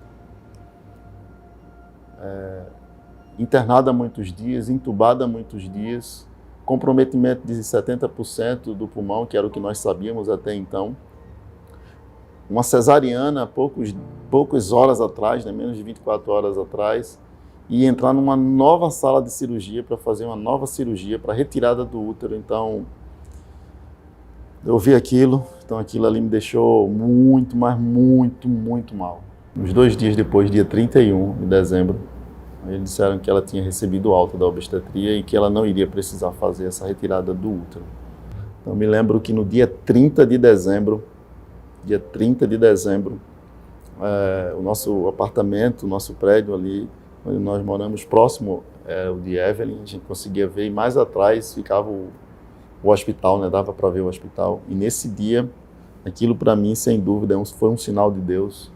internada há muitos dias, entubada há muitos dias, comprometimento de 70% do pulmão, que era o que nós sabíamos até então, uma cesariana poucas horas atrás, né, menos de 24 horas atrás, e entrar numa nova sala de cirurgia para fazer uma nova cirurgia para retirada do útero. Então, eu vi aquilo, então aquilo ali me deixou muito, mas muito, muito mal. Uns 2 dias depois, dia 31 de dezembro, eles disseram que ela tinha recebido alta da obstetria e que ela não iria precisar fazer essa retirada do útero. Então, me lembro que no dia 30 de dezembro, o nosso apartamento, o nosso prédio ali, onde nós moramos, próximo o de Evelyn, a gente conseguia ver, e mais atrás ficava o hospital, né? Dava para ver o hospital. E nesse dia, aquilo para mim, sem dúvida, foi um sinal de Deus.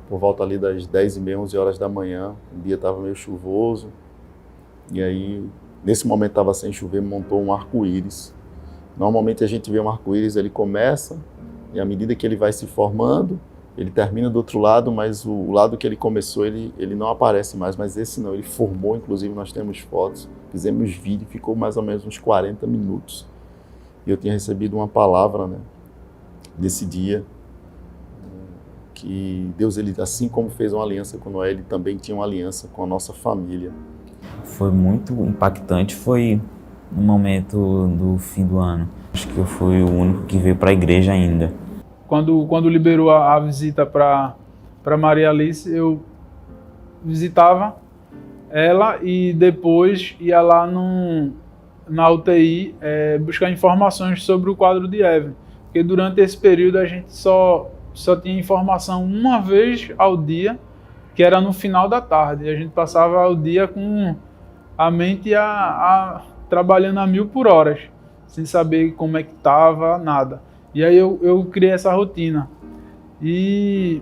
Por volta ali das 10h30, 11 horas da manhã, o dia estava meio chuvoso, e aí, nesse momento estava sem chover, montou um arco-íris. Normalmente a gente vê um arco-íris, ele começa, e à medida que ele vai se formando, ele termina do outro lado, mas o lado que ele começou, ele não aparece mais, mas esse não, ele formou, inclusive nós temos fotos, fizemos vídeo, ficou mais ou menos uns 40 minutos. E eu tinha recebido uma palavra, né, nesse dia, que Deus, ele, assim como fez uma aliança com Noé, ele também tinha uma aliança com a nossa família. Foi muito impactante, foi no momento do fim do ano. Acho que eu fui o único que veio para a igreja ainda. Quando liberou a visita para Maria Alice, eu visitava ela e depois ia lá na UTI buscar informações sobre o quadro de Evelyn. Porque durante esse período a gente só tinha informação uma vez ao dia, que era no final da tarde. E a gente passava o dia com a mente trabalhando a 1000 por hora, sem saber como é que estava, nada. E aí eu criei essa rotina. E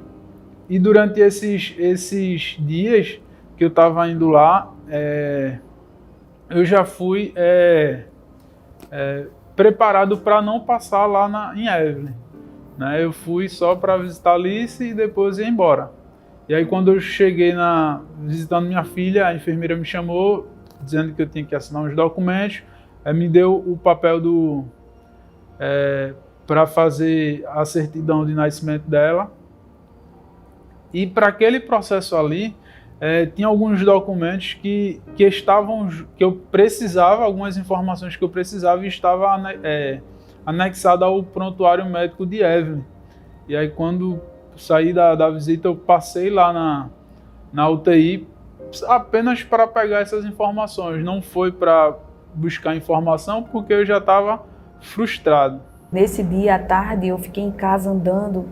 durante esses dias que eu estava indo lá, eu já fui preparado para não passar lá em Evelyn. Né? Eu fui só para visitar a Alice e depois ia embora. E aí quando eu cheguei visitando minha filha, a enfermeira me chamou, dizendo que eu tinha que assinar uns documentos, me deu o papel para fazer a certidão de nascimento dela. E para aquele processo ali, tinha alguns documentos que eu precisava, algumas informações que eu precisava, e estava anexado ao prontuário médico de Evelyn. E aí quando saí da visita, eu passei lá na UTI apenas para pegar essas informações. Não foi para buscar informação, porque eu já estava frustrado. Nesse dia à tarde eu fiquei em casa andando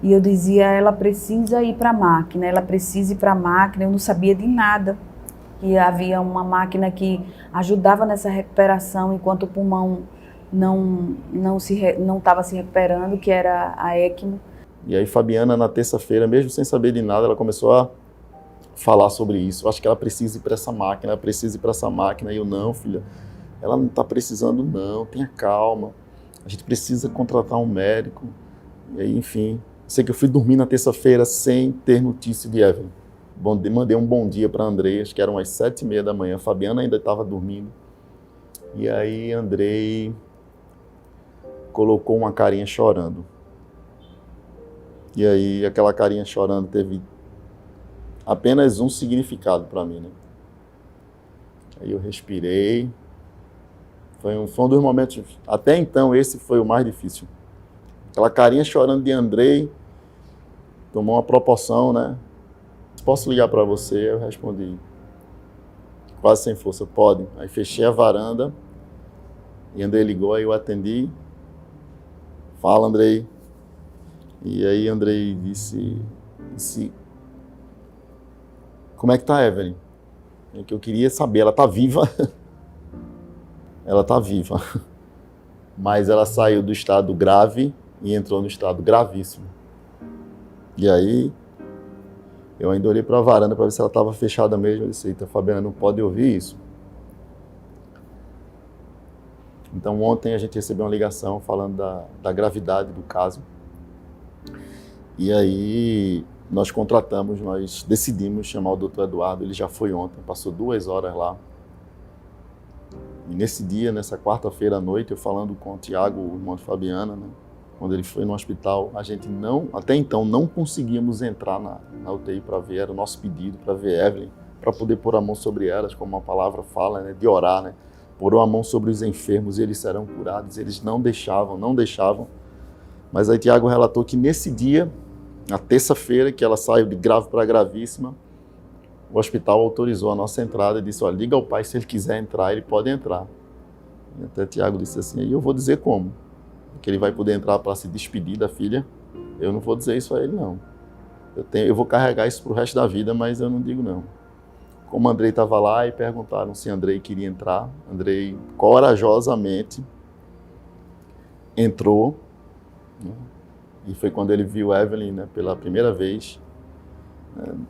e eu dizia, ela precisa ir para a máquina, ela precisa ir para a máquina. Eu não sabia de nada, que havia uma máquina que ajudava nessa recuperação enquanto o pulmão não estava se recuperando, que era a ECMO. E aí Fabiana, na terça-feira, mesmo sem saber de nada, ela começou a falar sobre isso. Eu acho que ela precisa ir para essa máquina, ela precisa ir para essa máquina. E eu, não, filha, ela não está precisando não, tenha calma. A gente precisa contratar um médico. E aí, enfim, sei que eu fui dormir na terça-feira sem ter notícia de Evelyn. Mandei um bom dia para Andrei, acho que eram as 7h30 da manhã. Fabiana ainda estava dormindo. E aí Andrei colocou uma carinha chorando. E aí aquela carinha chorando teve apenas um significado para mim, né? Aí eu respirei. Foi um dos momentos, até então esse foi o mais difícil. Aquela carinha chorando de Andrei tomou uma proporção, né? Posso ligar para você? Eu respondi. quase sem força, pode. Aí fechei a varanda e Andrei ligou, aí eu atendi. Fala, Andrei. E aí Andrei disse, como é que tá a Evelyn? É que eu queria saber, ela tá viva. Ela tá viva. Mas ela saiu do estado grave e entrou no estado gravíssimo. E aí, eu ainda olhei para a varanda para ver se ela estava fechada mesmo. Eu disse, eita, Fabiana, não pode ouvir isso. Então, ontem a gente recebeu uma ligação falando da gravidade do caso. E aí, nós decidimos chamar o doutor Eduardo. Ele já foi ontem, passou 2 horas lá. E nesse dia, nessa quarta-feira à noite, eu falando com o Tiago, o irmão de Fabiana, né? Quando ele foi no hospital, a gente até então não conseguíamos entrar na UTI para ver, era o nosso pedido para ver Evelyn, para poder pôr a mão sobre elas, como a palavra fala, né? De orar, né? Pôr a mão sobre os enfermos e eles serão curados. Eles não deixavam. Mas aí Tiago relatou que nesse dia, na terça-feira, que ela saiu de grave para gravíssima, o hospital autorizou a nossa entrada e disse, olha, liga ao pai, se ele quiser entrar, ele pode entrar. E até Tiago disse assim, e eu vou dizer como, que ele vai poder entrar para se despedir da filha. Eu não vou dizer isso a ele, não. Eu vou carregar isso para o resto da vida, mas eu não digo não. Como Andrei estava lá e perguntaram se Andrei queria entrar, Andrei corajosamente entrou, né? E foi quando ele viu Evelyn, né, pela primeira vez,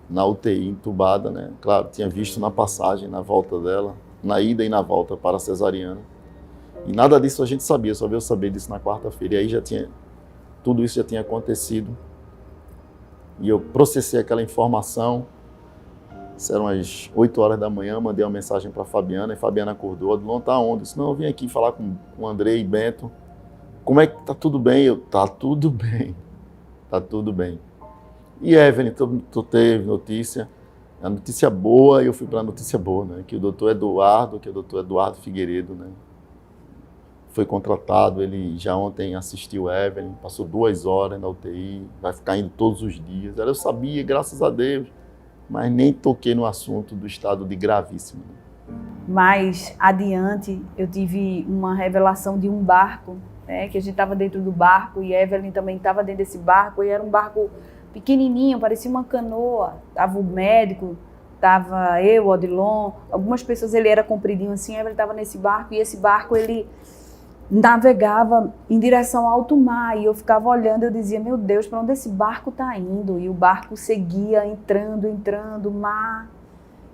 na UTI, entubada, né? Claro, tinha visto na passagem, na volta dela, na ida e na volta para a cesariana. E nada disso a gente sabia, só veio saber disso na quarta-feira. E aí tudo isso já tinha acontecido. E eu processei aquela informação. Isso eram as 8 horas da manhã, mandei uma mensagem para a Fabiana, e Fabiana acordou. Adilon, tá onde? Eu disse, não, eu vim aqui falar com o Andrei e Bento. Como é que tá tudo bem? Tá tudo bem. Tá tudo bem. E Evelyn, tu teve notícia, a notícia boa, e eu fui para a notícia boa, né? Que o doutor Eduardo Figueiredo, né? Foi contratado, ele já ontem assistiu Evelyn, passou 2 horas na UTI, vai ficar indo todos os dias. Eu sabia, graças a Deus, mas nem toquei no assunto do estado de gravíssimo. Mais adiante, eu tive uma revelação de um barco, né? Que a gente estava dentro do barco e Evelyn também estava dentro desse barco, e era um barco pequenininho, parecia uma canoa. Tava o médico, tava eu, o Odilon, algumas pessoas, ele era compridinho assim, Evelyn estava nesse barco, e esse barco, ele navegava em direção ao alto mar, e eu ficava olhando, eu dizia, meu Deus, para onde esse barco está indo? E o barco seguia entrando, mar,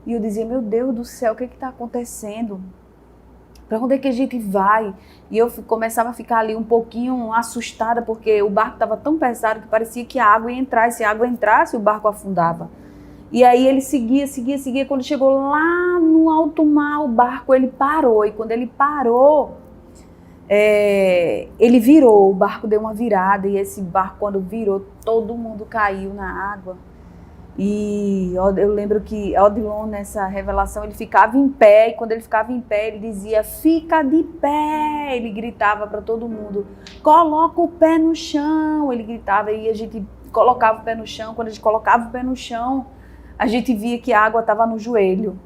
e eu dizia, meu Deus do céu, o que está acontecendo? Para onde é que a gente vai? E eu começava a ficar ali um pouquinho assustada, porque o barco estava tão pesado que parecia que a água ia entrar, e se a água entrasse, o barco afundava. E aí ele seguia, quando chegou lá no alto mar, o barco, ele parou, e quando ele parou, ele virou, o barco deu uma virada, e esse barco, quando virou, todo mundo caiu na água. E eu lembro que Odilon, nessa revelação, ele ficava em pé, e quando ele ficava em pé, ele dizia, fica de pé, ele gritava para todo mundo, coloca o pé no chão, ele gritava, e a gente colocava o pé no chão. Quando a gente colocava o pé no chão, a gente via que a água estava no joelho.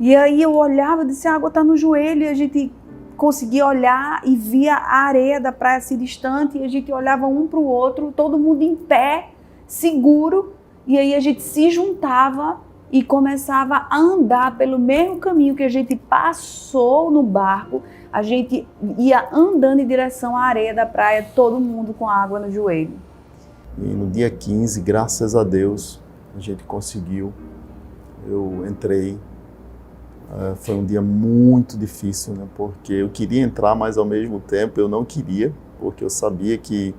E aí eu olhava e disse, a água está no joelho, e a gente conseguia olhar e via a areia da praia assim distante, e a gente olhava um para o outro, todo mundo em pé, seguro, e aí a gente se juntava e começava a andar pelo mesmo caminho que a gente passou no barco. A gente ia andando em direção à areia da praia, todo mundo com água no joelho. E no dia 15, graças a Deus, a gente conseguiu. Eu entrei. Foi um dia muito difícil, né? Porque eu queria entrar, mas ao mesmo tempo eu não queria, porque eu sabia que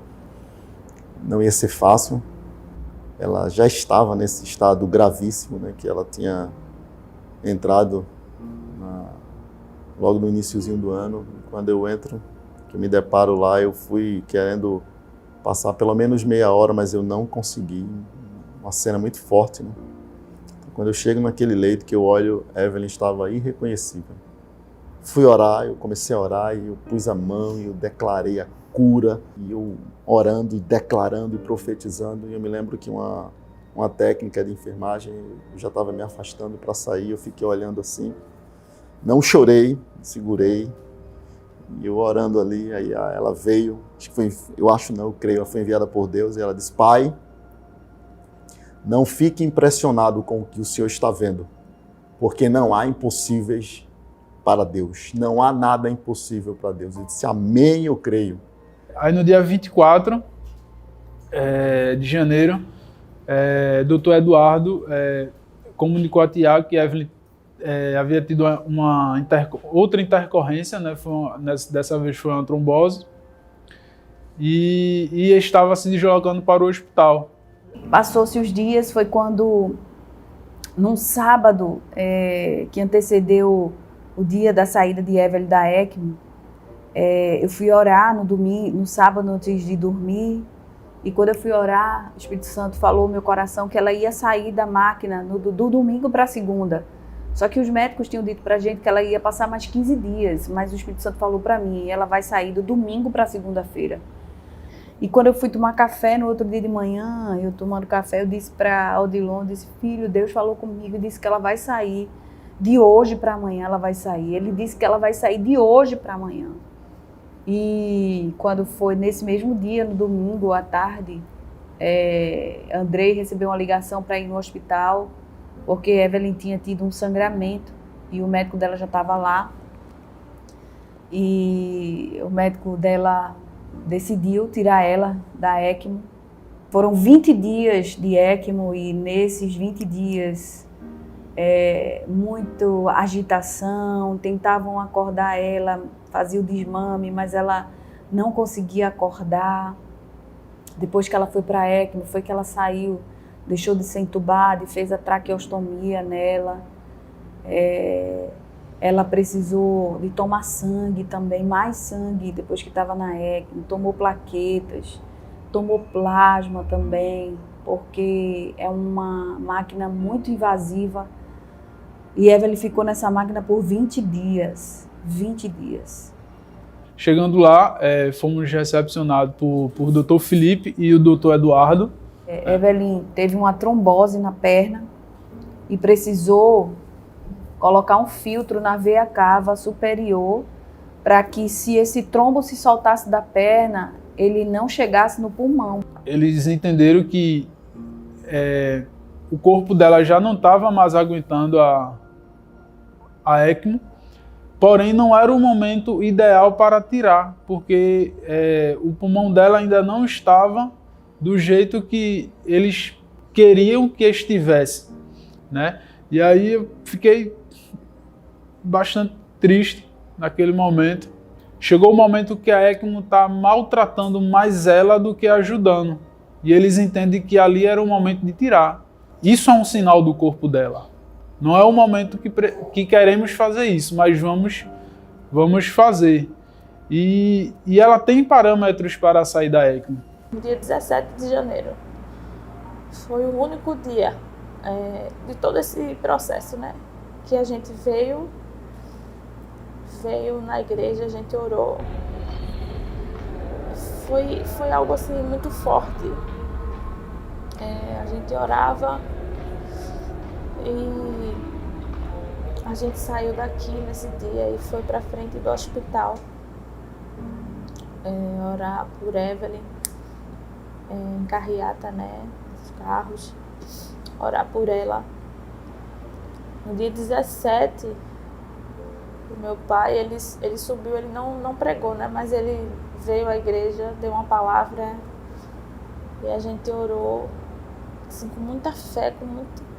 não ia ser fácil. Ela já estava nesse estado gravíssimo, né? Que ela tinha entrado logo no iniciozinho do ano. Quando eu entro, que eu me deparo lá, eu fui querendo passar pelo menos meia hora, mas eu não consegui. Uma cena muito forte, né? Quando eu chego naquele leito que eu olho, Evelyn estava irreconhecível. Fui orar, eu comecei a orar e eu pus a mão e eu declarei a cura. E eu orando e declarando e profetizando. E eu me lembro que uma uma técnica de enfermagem, eu já estava me afastando para sair, eu fiquei olhando assim, não chorei, segurei, e eu orando ali, aí ela veio, eu creio, ela foi enviada por Deus, e ela disse: pai, não fique impressionado com o que o Senhor está vendo, porque não há impossíveis para Deus, não há nada impossível para Deus. Eu disse: amém, eu creio. Aí no dia 24 de janeiro, Dr. Eduardo comunicou a Tiago que Evelyn havia tido outra intercorrência, né? Dessa vez foi uma trombose, e estava se deslocando para o hospital. Passou-se os dias, foi quando, num sábado que antecedeu o dia da saída de Evelyn da ECMO, eu fui orar no sábado antes de dormir, e quando eu fui orar, o Espírito Santo falou no meu coração que ela ia sair da máquina do domingo para a segunda. Só que os médicos tinham dito pra gente que ela ia passar mais 15 dias, mas o Espírito Santo falou para mim, ela vai sair do domingo para a segunda-feira. E quando eu fui tomar café no outro dia de manhã, eu tomando café, eu disse para Odilon, disse: filho, Deus falou comigo e disse que ela vai sair de hoje para amanhã, ela vai sair. Ele disse que ela vai sair de hoje para amanhã. E quando foi nesse mesmo dia, no domingo à tarde, Andrei recebeu uma ligação para ir no hospital, porque Evelyn tinha tido um sangramento e o médico dela já estava lá. E o médico dela decidiu tirar ela da ECMO. Foram 20 dias de ECMO e nesses 20 dias, muito agitação, tentavam acordar ela, fazia o desmame, mas ela não conseguia acordar. Depois que ela foi para a ECMO, foi que ela saiu, deixou de ser entubada e fez a traqueostomia nela. Ela precisou de tomar sangue também, mais sangue depois que estava na ECMO, tomou plaquetas, tomou plasma também, porque é uma máquina muito invasiva. E Evelyn ficou nessa máquina por 20 dias. 20 dias. Chegando lá, fomos recepcionados por Dr. Felipe e o Dr. Eduardo. Evelyn teve uma trombose na perna e precisou colocar um filtro na veia cava superior para que, se esse trombo se soltasse da perna, ele não chegasse no pulmão. Eles entenderam que o corpo dela já não estava mais aguentando a ECMO, porém não era o momento ideal para tirar, porque o pulmão dela ainda não estava do jeito que eles queriam que estivesse, né? E aí eu fiquei bastante triste naquele momento. Chegou o momento que a ECMO está maltratando mais ela do que ajudando, e eles entendem que ali era o momento de tirar. Isso é um sinal do corpo dela. Não é o momento que queremos fazer isso, mas vamos fazer. E ela tem parâmetros para sair da ECMO. No dia 17 de janeiro foi o único dia de todo esse processo, né? Que a gente veio na igreja, a gente orou. Foi algo assim muito forte. A gente orava e a gente saiu daqui nesse dia e foi para frente do hospital orar por Evelyn, em carreata, né, os carros, orar por ela. No dia 17, o meu pai, ele subiu, ele não pregou, né, mas ele veio à igreja, deu uma palavra e a gente orou assim, com muita fé, com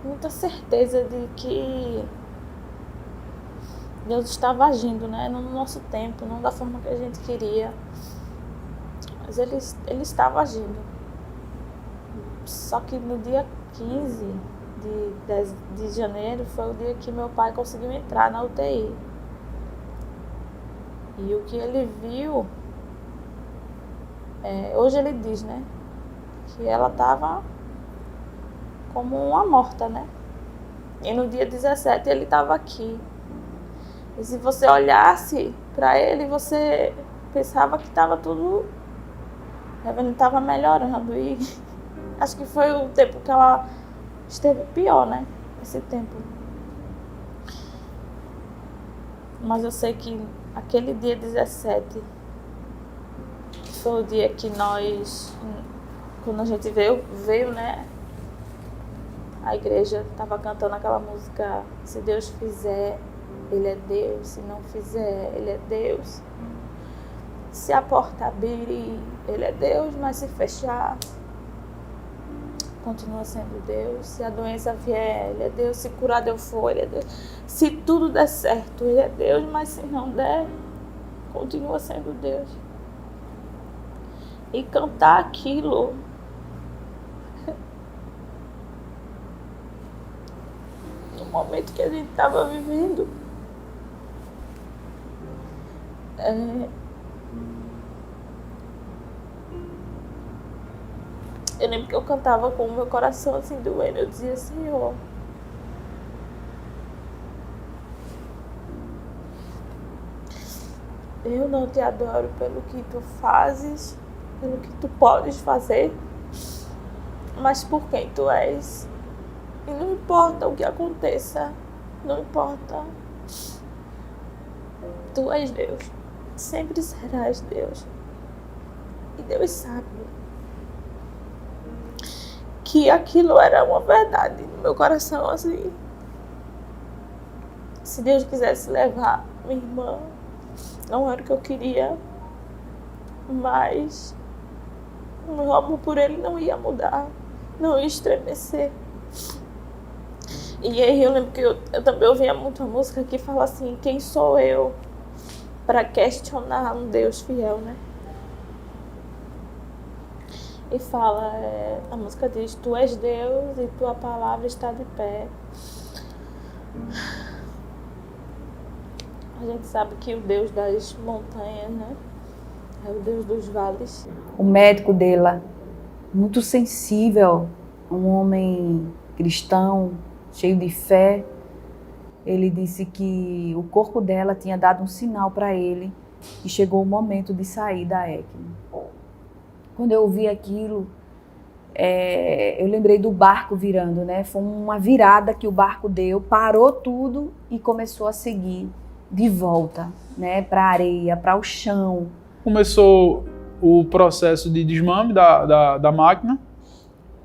muita certeza de que Deus estava agindo, né, no nosso tempo, não da forma que a gente queria, mas ele estava agindo. Só que no dia 15 de janeiro foi o dia que meu pai conseguiu entrar na UTI. E o que ele viu, hoje ele diz, né, que ela estava como uma morta, né? E no dia 17 ele estava aqui. E se você olhasse para ele, você pensava que estava tudo... Ele estava melhorando. E acho que foi o tempo que ela esteve pior, né? Esse tempo. Mas eu sei que aquele dia 17, que foi o dia que nós, quando a gente veio, né? A igreja estava cantando aquela música, se Deus fizer, Ele é Deus, se não fizer, Ele é Deus. Se a porta abrir, Ele é Deus, mas se fechar, continua sendo Deus. Se a doença vier, Ele é Deus. Se curado eu for, Ele é Deus. Se tudo der certo, Ele é Deus, mas se não der, continua sendo Deus. E cantar aquilo no momento que a gente estava vivendo, eu lembro que eu cantava com o meu coração assim doendo. Eu dizia, Senhor, eu não te adoro pelo que tu fazes, pelo que tu podes fazer, mas por quem tu és. E não importa o que aconteça, não importa. Tu és Deus, sempre serás Deus. E Deus sabe que aquilo era uma verdade no meu coração, assim. Se Deus quisesse levar minha irmã, não era o que eu queria, mas o meu amor por ele não ia mudar, não ia estremecer. E aí eu lembro que eu também ouvia muito a música que fala assim, quem sou eu para questionar um Deus fiel, né? E fala, a música diz, tu és Deus e tua palavra está de pé. A gente sabe que o Deus das montanhas, né? É o Deus dos vales. O médico dela, muito sensível, um homem cristão, cheio de fé, ele disse que o corpo dela tinha dado um sinal para ele e chegou o momento de sair da ECMO. Quando eu ouvi aquilo, eu lembrei do barco virando, né? Foi uma virada que o barco deu, parou tudo e começou a seguir de volta, né? Para a areia, para o chão. Começou o processo de desmame da máquina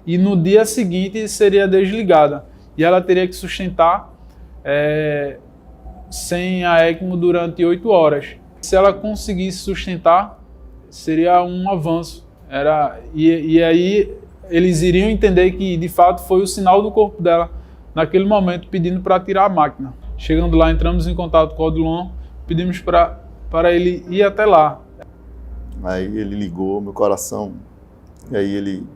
e no dia seguinte seria desligada. E ela teria que sustentar sem a ECMO durante 8 horas. Se ela conseguisse sustentar, seria um avanço. E aí eles iriam entender que de fato foi o sinal do corpo dela naquele momento pedindo para tirar a máquina. Chegando lá, entramos em contato com o Odilon, pedimos para ele ir até lá. Aí ele ligou, meu coração, e aí ele...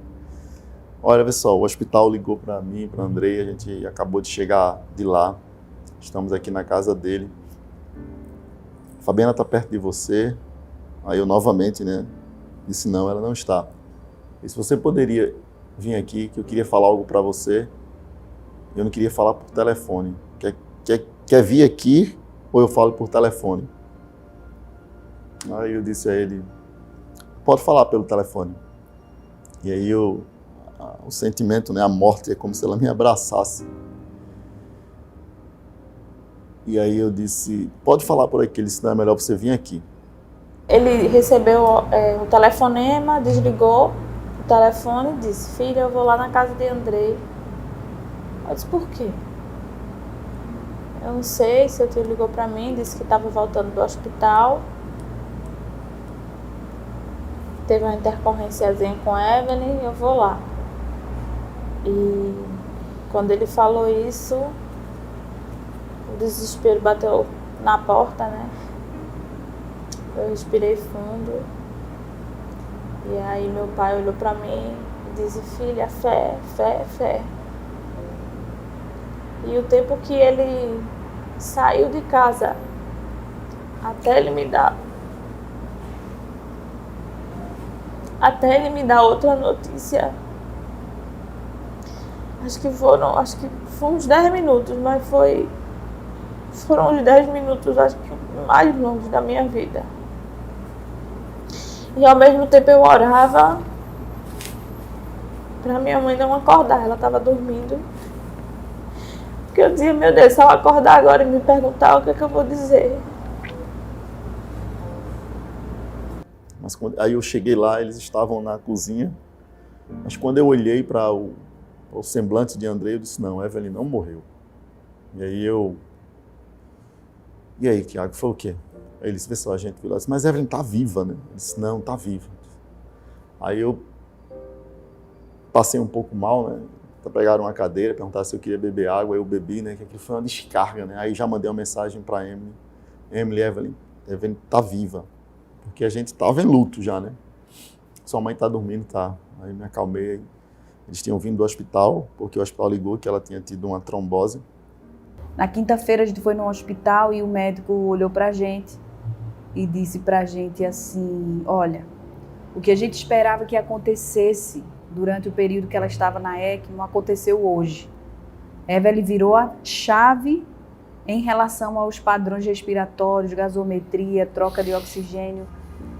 Olha, pessoal, o hospital ligou para mim, para Andrei, a gente acabou de chegar de lá, estamos aqui na casa dele. Fabiana está perto de você. Aí eu novamente, né, disse não, ela não está. E se você poderia vir aqui, que eu queria falar algo para você, eu não queria falar por telefone. Quer vir aqui ou eu falo por telefone? Aí eu disse a ele, pode falar pelo telefone. E aí o sentimento, né, a morte, é como se ela me abraçasse. E aí eu disse, pode falar por aqui, ele disse, não, é melhor você vir aqui. Ele recebeu o telefonema, desligou o telefone e disse, filha, eu vou lá na casa de Andrei. Eu disse, por quê? Eu não sei, seu tio ligou pra mim, disse que estava voltando do hospital. Teve uma intercorrênciazinha com a Evelyn, eu vou lá. E quando ele falou isso, o desespero bateu na porta, né? Eu respirei fundo. E aí meu pai olhou pra mim e disse, filha, fé, fé, fé. E o tempo que ele saiu de casa até ele me dar outra notícia, acho que foi uns 10 minutos, mas foram os 10 minutos, acho que mais longos da minha vida. E ao mesmo tempo eu orava pra minha mãe não acordar, ela estava dormindo. Porque eu dizia, meu Deus, se eu acordar agora e me perguntar o que é que eu vou dizer. Mas aí eu cheguei lá, eles estavam na cozinha, mas quando eu olhei para o semblante de Andrei, eu disse, não, Evelyn não morreu. E aí, Tiago, foi o quê? Aí ele disse, pessoal, a gente viu lá, disse, mas Evelyn tá viva, né? Ele disse, não, tá viva. Aí eu passei um pouco mal, né? Pegaram uma cadeira, perguntaram se eu queria beber água, eu bebi, né? Que aquilo foi uma descarga, né? Aí já mandei uma mensagem para Evelyn tá viva. Porque a gente estava em luto já, né? Sua mãe está dormindo, tá? Aí me acalmei. Eles tinham vindo do hospital, porque o hospital ligou que ela tinha tido uma trombose. Na quinta-feira a gente foi no hospital e o médico olhou pra gente e disse pra gente assim, olha, o que a gente esperava que acontecesse durante o período que ela estava na ECMO aconteceu hoje. Evelyn virou a chave em relação aos padrões respiratórios, gasometria, troca de oxigênio.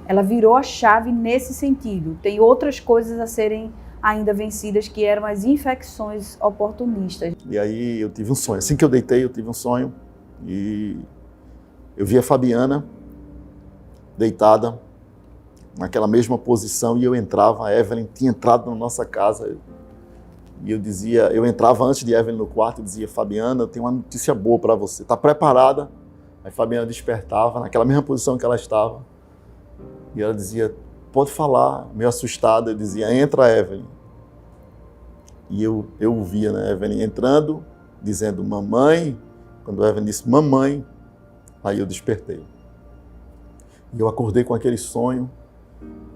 Ela virou a chave nesse sentido. Tem outras coisas a serem ainda vencidas, que eram as infecções oportunistas. E aí eu tive um sonho. Assim que eu deitei, eu tive um sonho. E eu vi a Fabiana deitada, naquela mesma posição, e eu entrava. A Evelyn tinha entrado na nossa casa. E eu entrava antes de Evelyn no quarto e dizia, Fabiana, eu tenho uma notícia boa para você. Está preparada? Aí Fabiana despertava, naquela mesma posição que ela estava. E ela dizia, pode falar, meio assustada. Eu dizia, entra, Evelyn. E eu ouvia, né, Evelyn entrando, dizendo, mamãe. Quando a Evelyn disse, mamãe, aí eu despertei. E eu acordei com aquele sonho,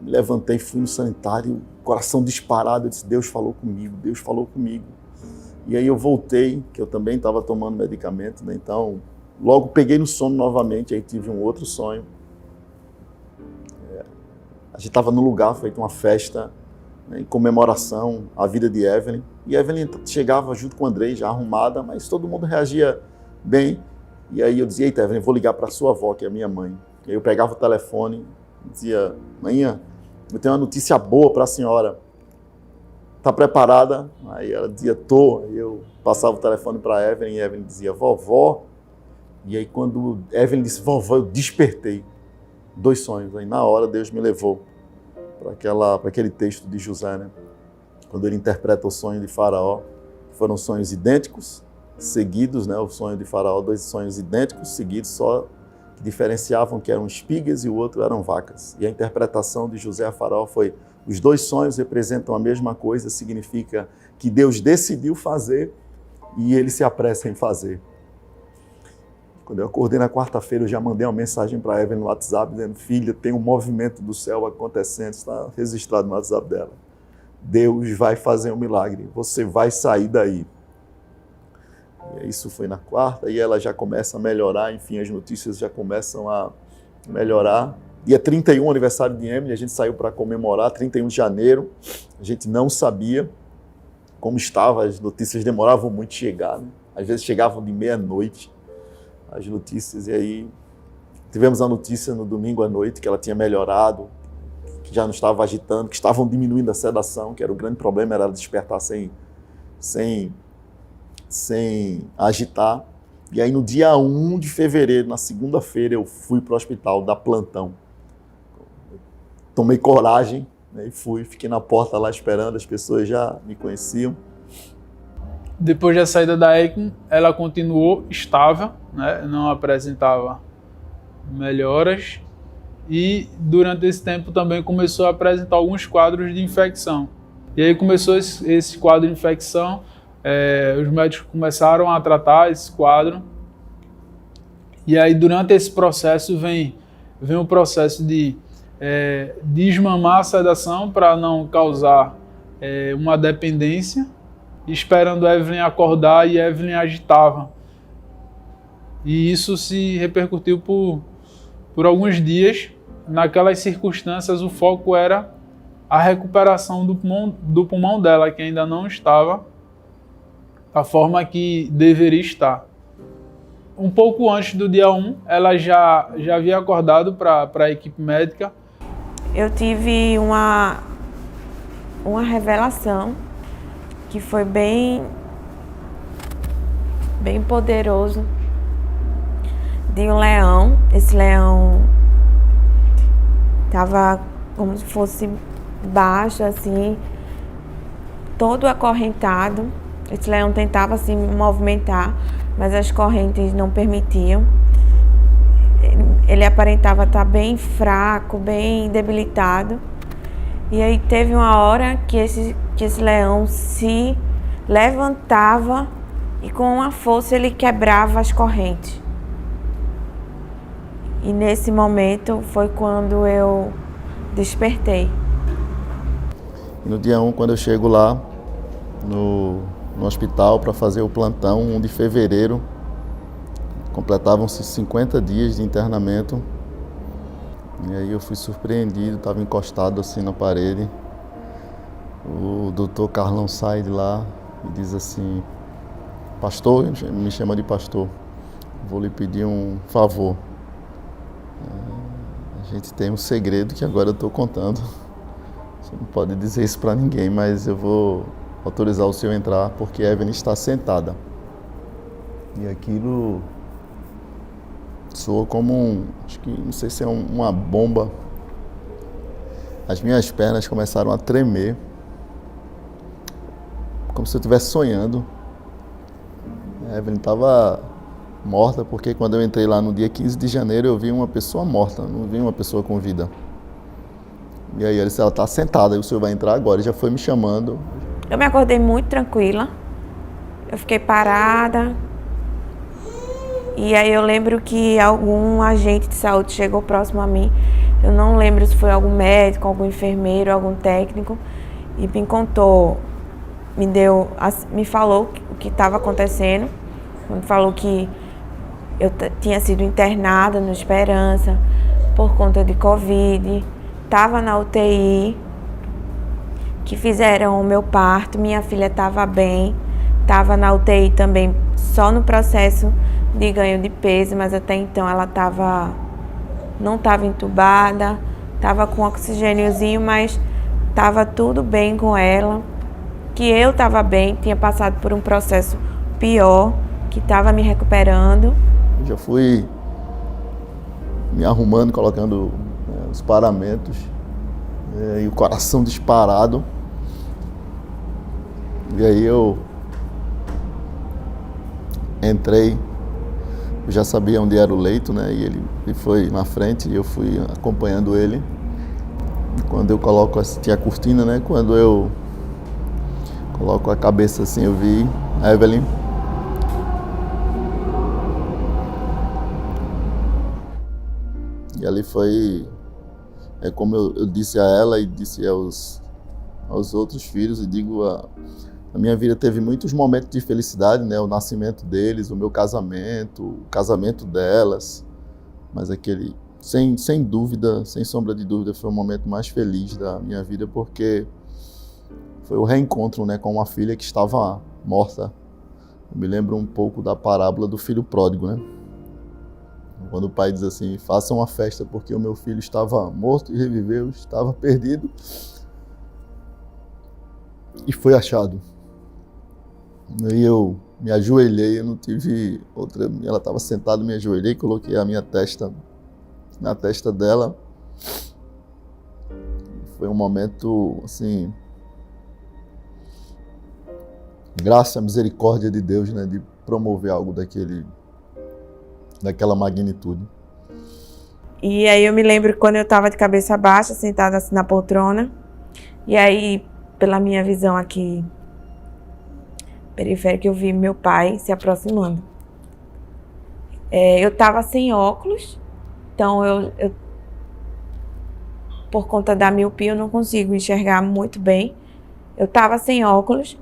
me levantei, fui no sanitário, coração disparado, eu disse, Deus falou comigo, Deus falou comigo. E aí eu voltei, que eu também estava tomando medicamento, né? Então logo peguei no sono novamente, aí tive um outro sonho. A gente estava num lugar, feito uma festa, né, em comemoração à vida de Evelyn. E Evelyn chegava junto com o Andrei, já arrumada, mas todo mundo reagia bem. E aí eu dizia, eita, Evelyn, vou ligar para sua avó, que é a minha mãe. E aí eu pegava o telefone, dizia, manhã, eu tenho uma notícia boa para a senhora. Está preparada? Aí ela dizia, tô. Aí eu passava o telefone para a Evelyn e a Evelyn dizia, vovó. E aí quando Evelyn disse, vovó, eu despertei. 2 sonhos. Aí na hora Deus me levou para aquele texto de José, né? Quando ele interpreta o sonho de Faraó. Foram sonhos idênticos, seguidos, né? O sonho de Faraó, 2 sonhos idênticos, seguidos, só que diferenciavam que eram espigas e o outro eram vacas. E a interpretação de José a Faraó foi, os 2 sonhos representam a mesma coisa, significa que Deus decidiu fazer e ele se apressa em fazer. Quando eu acordei na quarta-feira, eu já mandei uma mensagem para a Evelyn no WhatsApp, dizendo, filha, tem um movimento do céu acontecendo, está registrado no WhatsApp dela. Deus vai fazer um milagre, você vai sair daí. E isso foi na quarta, e ela já começa a melhorar, enfim, as notícias já começam a melhorar. Dia 31, aniversário de Emily, a gente saiu para comemorar, 31 de janeiro, a gente não sabia como estava, as notícias demoravam muito a chegar, né? Às vezes chegavam de meia-noite as notícias, e aí tivemos a notícia no domingo à noite que ela tinha melhorado, que já não estava agitando, que estavam diminuindo a sedação, que era o grande problema, era ela despertar sem agitar. E aí no dia 1 de fevereiro, na segunda-feira, eu fui para o hospital dar plantão. Tomei coragem, né, e fui, fiquei na porta lá esperando, as pessoas já me conheciam. Depois da saída da ECMO, ela continuou estável, né? Não apresentava melhoras e durante esse tempo também começou a apresentar alguns quadros de infecção. E aí começou esse quadro de infecção, os médicos começaram a tratar esse quadro e aí durante esse processo vem o processo de desmamar a sedação para não causar uma dependência, esperando a Evelyn acordar, e Evelyn agitava. E isso se repercutiu por alguns dias. Naquelas circunstâncias, o foco era a recuperação do pulmão dela, que ainda não estava da forma que deveria estar. Um pouco antes do dia 1, ela já havia acordado para a equipe médica. Eu tive uma revelação que foi bem bem poderoso de um leão. Esse leão estava como se fosse baixo, assim, todo acorrentado. Esse leão tentava se movimentar, mas as correntes não permitiam. Ele aparentava estar bem fraco, bem debilitado. E aí teve uma hora que esse leão se levantava e com uma força ele quebrava as correntes. E nesse momento foi quando eu despertei. E no dia 1, quando eu chego lá no hospital para fazer o plantão, 1 de fevereiro, completavam-se 50 dias de internamento. E aí eu fui surpreendido, estava encostado assim na parede. O doutor Carlão sai de lá e diz assim: pastor, me chama de pastor, vou lhe pedir um favor. A gente tem um segredo que agora eu estou contando. Você não pode dizer isso para ninguém, mas eu vou autorizar o senhor a entrar porque a Evelyn está sentada. E aquilo soou como acho que, não sei se é uma bomba. As minhas pernas começaram a tremer, como se eu estivesse sonhando. A Evelyn estava morta, porque quando eu entrei lá no dia 15 de janeiro, eu vi uma pessoa morta, não vi uma pessoa com vida. E aí ele disse: ela está sentada, e o senhor vai entrar agora. Ele já foi me chamando. Eu me acordei muito tranquila, eu fiquei parada. E aí eu lembro que algum agente de saúde chegou próximo a mim. Eu não lembro se foi algum médico, algum enfermeiro, algum técnico. E me contou, me falou o que estava acontecendo. Me falou que eu tinha sido internada no Esperança por conta de Covid. Estava na UTI, que fizeram o meu parto. Minha filha estava bem. Estava na UTI também, só no processo de ganho de peso, mas até então ela não estava entubada, estava com oxigêniozinho, mas estava tudo bem com ela. Que eu estava bem, tinha passado por um processo pior, que estava me recuperando. Eu já fui me arrumando, colocando os paramentos, e o coração disparado. E aí eu entrei. Eu já sabia onde era o leito, né? E ele foi na frente e eu fui acompanhando ele. E quando eu coloco, tinha a cortina, né? Quando eu coloco a cabeça assim, eu vi a Evelyn. E ali foi, como eu disse a ela e disse aos outros filhos, e digo, a minha vida teve muitos momentos de felicidade, né? O nascimento deles, o meu casamento, o casamento delas. Mas aquele, sem dúvida, sem sombra de dúvida, foi o momento mais feliz da minha vida, porque foi o reencontro, né, com uma filha que estava morta. Eu me lembro um pouco da parábola do filho pródigo, né? Quando o pai diz assim: façam uma festa porque o meu filho estava morto e reviveu, estava perdido e foi achado. Aí eu me ajoelhei, eu não tive outra. Ela estava sentada, me ajoelhei, coloquei a minha testa na testa dela. Foi um momento, assim, graça, misericórdia de Deus, né, de promover algo daquela magnitude. E aí eu me lembro quando eu estava de cabeça baixa, sentada assim na poltrona. E aí, pela minha visão aqui periférica, eu vi meu pai se aproximando. Eu estava sem óculos, então eu, por conta da miopia, eu não consigo enxergar muito bem. Eu estava sem óculos,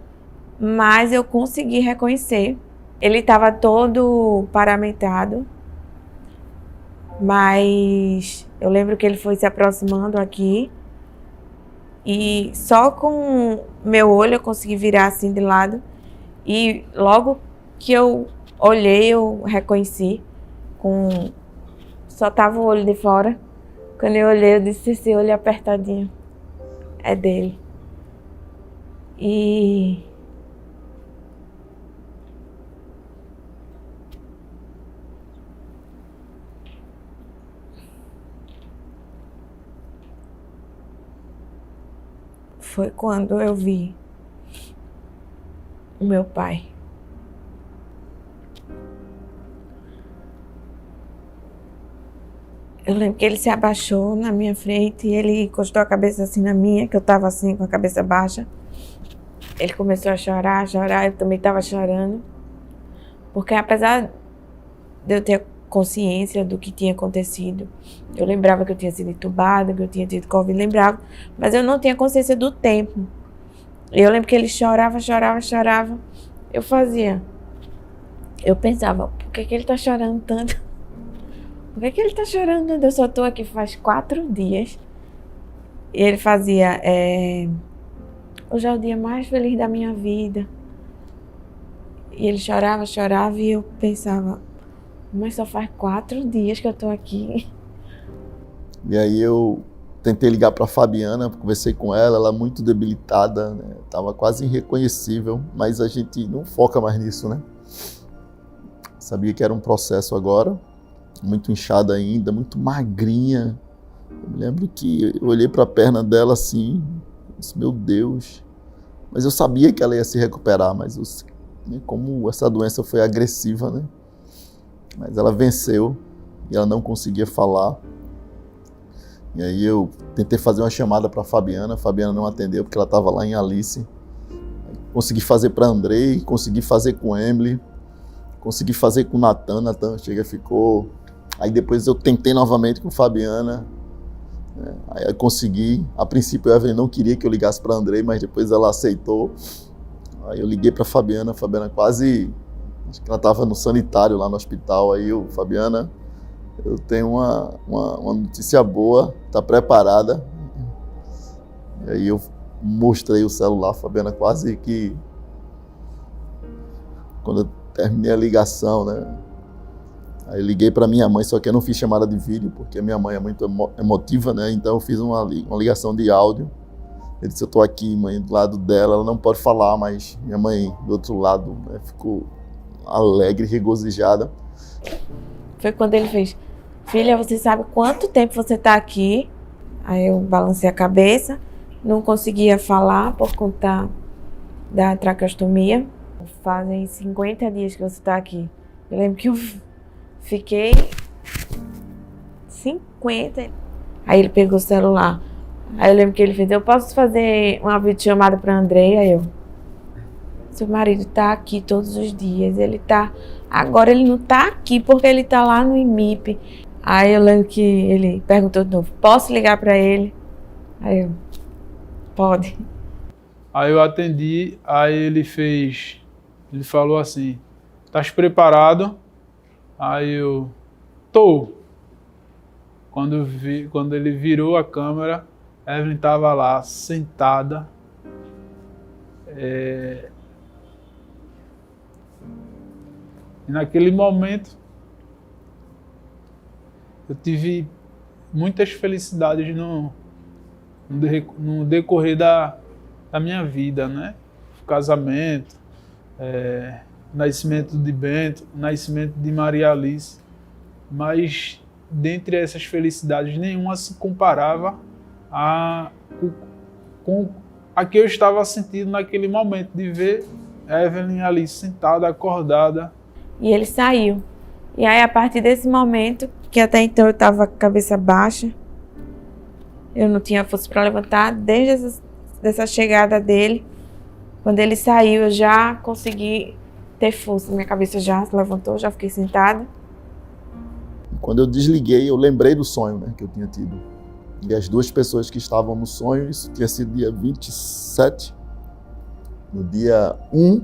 mas eu consegui reconhecer. Ele estava todo paramentado, mas eu lembro que ele foi se aproximando aqui e só com meu olho eu consegui virar assim de lado. E logo que eu olhei, eu reconheci, só tava o olho de fora. Quando eu olhei, eu disse: esse olho apertadinho é dele. E foi quando eu vi o meu pai. Eu lembro que ele se abaixou na minha frente e ele encostou a cabeça assim na minha, que eu estava assim com a cabeça baixa. Ele começou a chorar, eu também estava chorando. Porque apesar de eu ter consciência do que tinha acontecido, eu lembrava que eu tinha sido entubada, que eu tinha tido Covid, lembrava, mas eu não tinha consciência do tempo. Eu lembro que ele chorava. Eu pensava, por que ele tá chorando tanto? Por que ele tá chorando tanto? Eu só tô aqui faz 4 dias. E ele fazia, hoje é o dia mais feliz da minha vida. E ele chorava e eu pensava, mas só faz 4 dias que eu tô aqui. E aí eu tentei ligar para a Fabiana, conversei com ela muito debilitada, né? Tava quase irreconhecível, mas a gente não foca mais nisso, né? Sabia que era um processo agora, muito inchada ainda, muito magrinha. Eu me lembro que eu olhei para a perna dela assim, disse, meu Deus. Mas eu sabia que ela ia se recuperar, mas como essa doença foi agressiva, né? Mas ela venceu e ela não conseguia falar. E aí eu tentei fazer uma chamada para a Fabiana não atendeu porque ela estava lá em Alice. Consegui fazer para Andrei, consegui fazer com Emily, consegui fazer com Natan chega, ficou. Aí depois eu tentei novamente com Fabiana, né? Aí eu consegui. A princípio a Evelyn não queria que eu ligasse para Andrei, mas depois ela aceitou. Aí eu liguei para a Fabiana quase, acho que ela estava no sanitário lá no hospital. Aí eu, Fabiana, eu tenho uma notícia boa, tá preparada? E aí eu mostrei o celular, Fabiana quase que, quando eu terminei a ligação, né? Aí eu liguei para minha mãe, só que eu não fiz chamada de vídeo, porque a minha mãe é muito emotiva, né? Então eu fiz uma ligação de áudio. Ele disse, eu tô aqui, mãe, do lado dela, ela não pode falar, mas minha mãe do outro lado, né, ficou alegre, regozijada. Foi quando ele fez, filha, você sabe quanto tempo você tá aqui? Aí eu balancei a cabeça, não conseguia falar por conta da traqueostomia. Fazem 50 dias que você tá aqui. Eu lembro que eu fiquei 50. Aí ele pegou o celular. Aí eu lembro que ele fez, eu posso fazer uma videochamada para Andrei? Aí eu, seu marido tá aqui todos os dias, ele tá, agora ele não tá aqui porque ele tá lá no IMIP. Aí eu lembro que ele perguntou de novo, posso ligar para ele? Aí eu, pode. Aí eu atendi, aí ele falou assim, estás preparado? Aí eu, tô. Quando ele virou a câmera, Evelyn estava lá, sentada. E naquele momento, eu tive muitas felicidades no decorrer da minha vida, né? O casamento, nascimento de Bento, nascimento de Maria Alice. Mas, dentre essas felicidades, nenhuma se comparava com a que eu estava sentindo naquele momento, de ver Evelyn ali sentada, acordada. E ele saiu. E aí, a partir desse momento, que até então eu estava com a cabeça baixa, eu não tinha força para levantar, desde essa chegada dele, quando ele saiu, eu já consegui ter força. Minha cabeça já se levantou, já fiquei sentada. Quando eu desliguei, eu lembrei do sonho, né, que eu tinha tido. E as 2 pessoas que estavam no sonho, isso tinha sido dia 27, no dia 1,